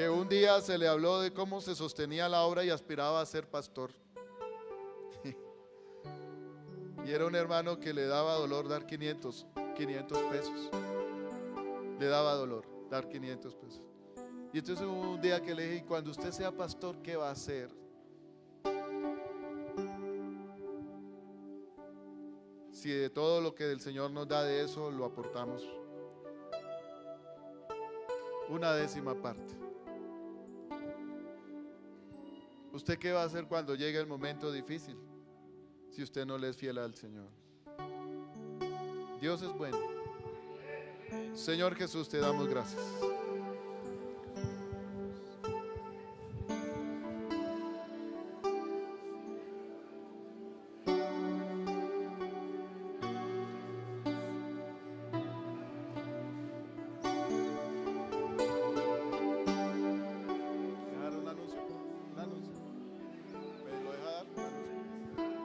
un día se le habló de cómo se sostenía la obra y aspiraba a ser pastor. Y era un hermano que le daba dolor dar 500 pesos. Le daba dolor dar 500 pesos. Y entonces hubo un día que le dije, y cuando usted sea pastor, ¿qué va a hacer? Si de todo lo que el Señor nos da de eso lo aportamos una 10ª parte. ¿Usted qué va a hacer cuando llegue el momento difícil? Si usted no le es fiel al Señor. Dios es bueno. Señor Jesús, te damos gracias.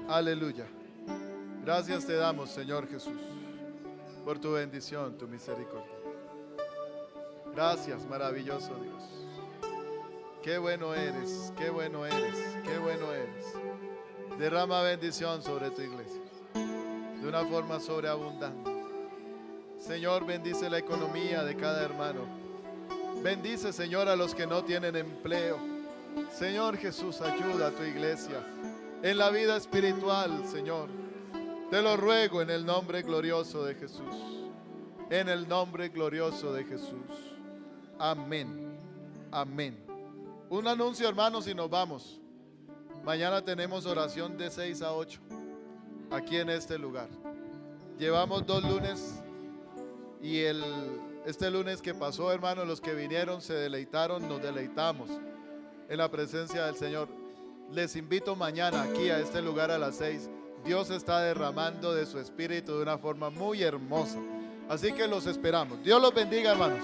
Aleluya. Gracias te damos, Señor Jesús, por tu bendición, tu misericordia. Gracias, maravilloso Dios. Qué bueno eres, qué bueno eres, qué bueno eres. Derrama bendición sobre tu iglesia de una forma sobreabundante. Señor, bendice la economía de cada hermano. Bendice, Señor, a los que no tienen empleo. Señor Jesús, ayuda a tu iglesia en la vida espiritual, Señor. Te lo ruego en el nombre glorioso de Jesús. En el nombre glorioso de Jesús. Amén. Amén. Un anuncio, hermanos, y nos vamos. Mañana tenemos oración de 6 a 8 aquí en este lugar. Llevamos 2 lunes y este lunes que pasó, hermanos, los que vinieron se deleitaron, nos deleitamos en la presencia del Señor. Les invito mañana aquí a este lugar a las 6. Dios está derramando de su espíritu de una forma muy hermosa. Así que los esperamos. Dios los bendiga, hermanos.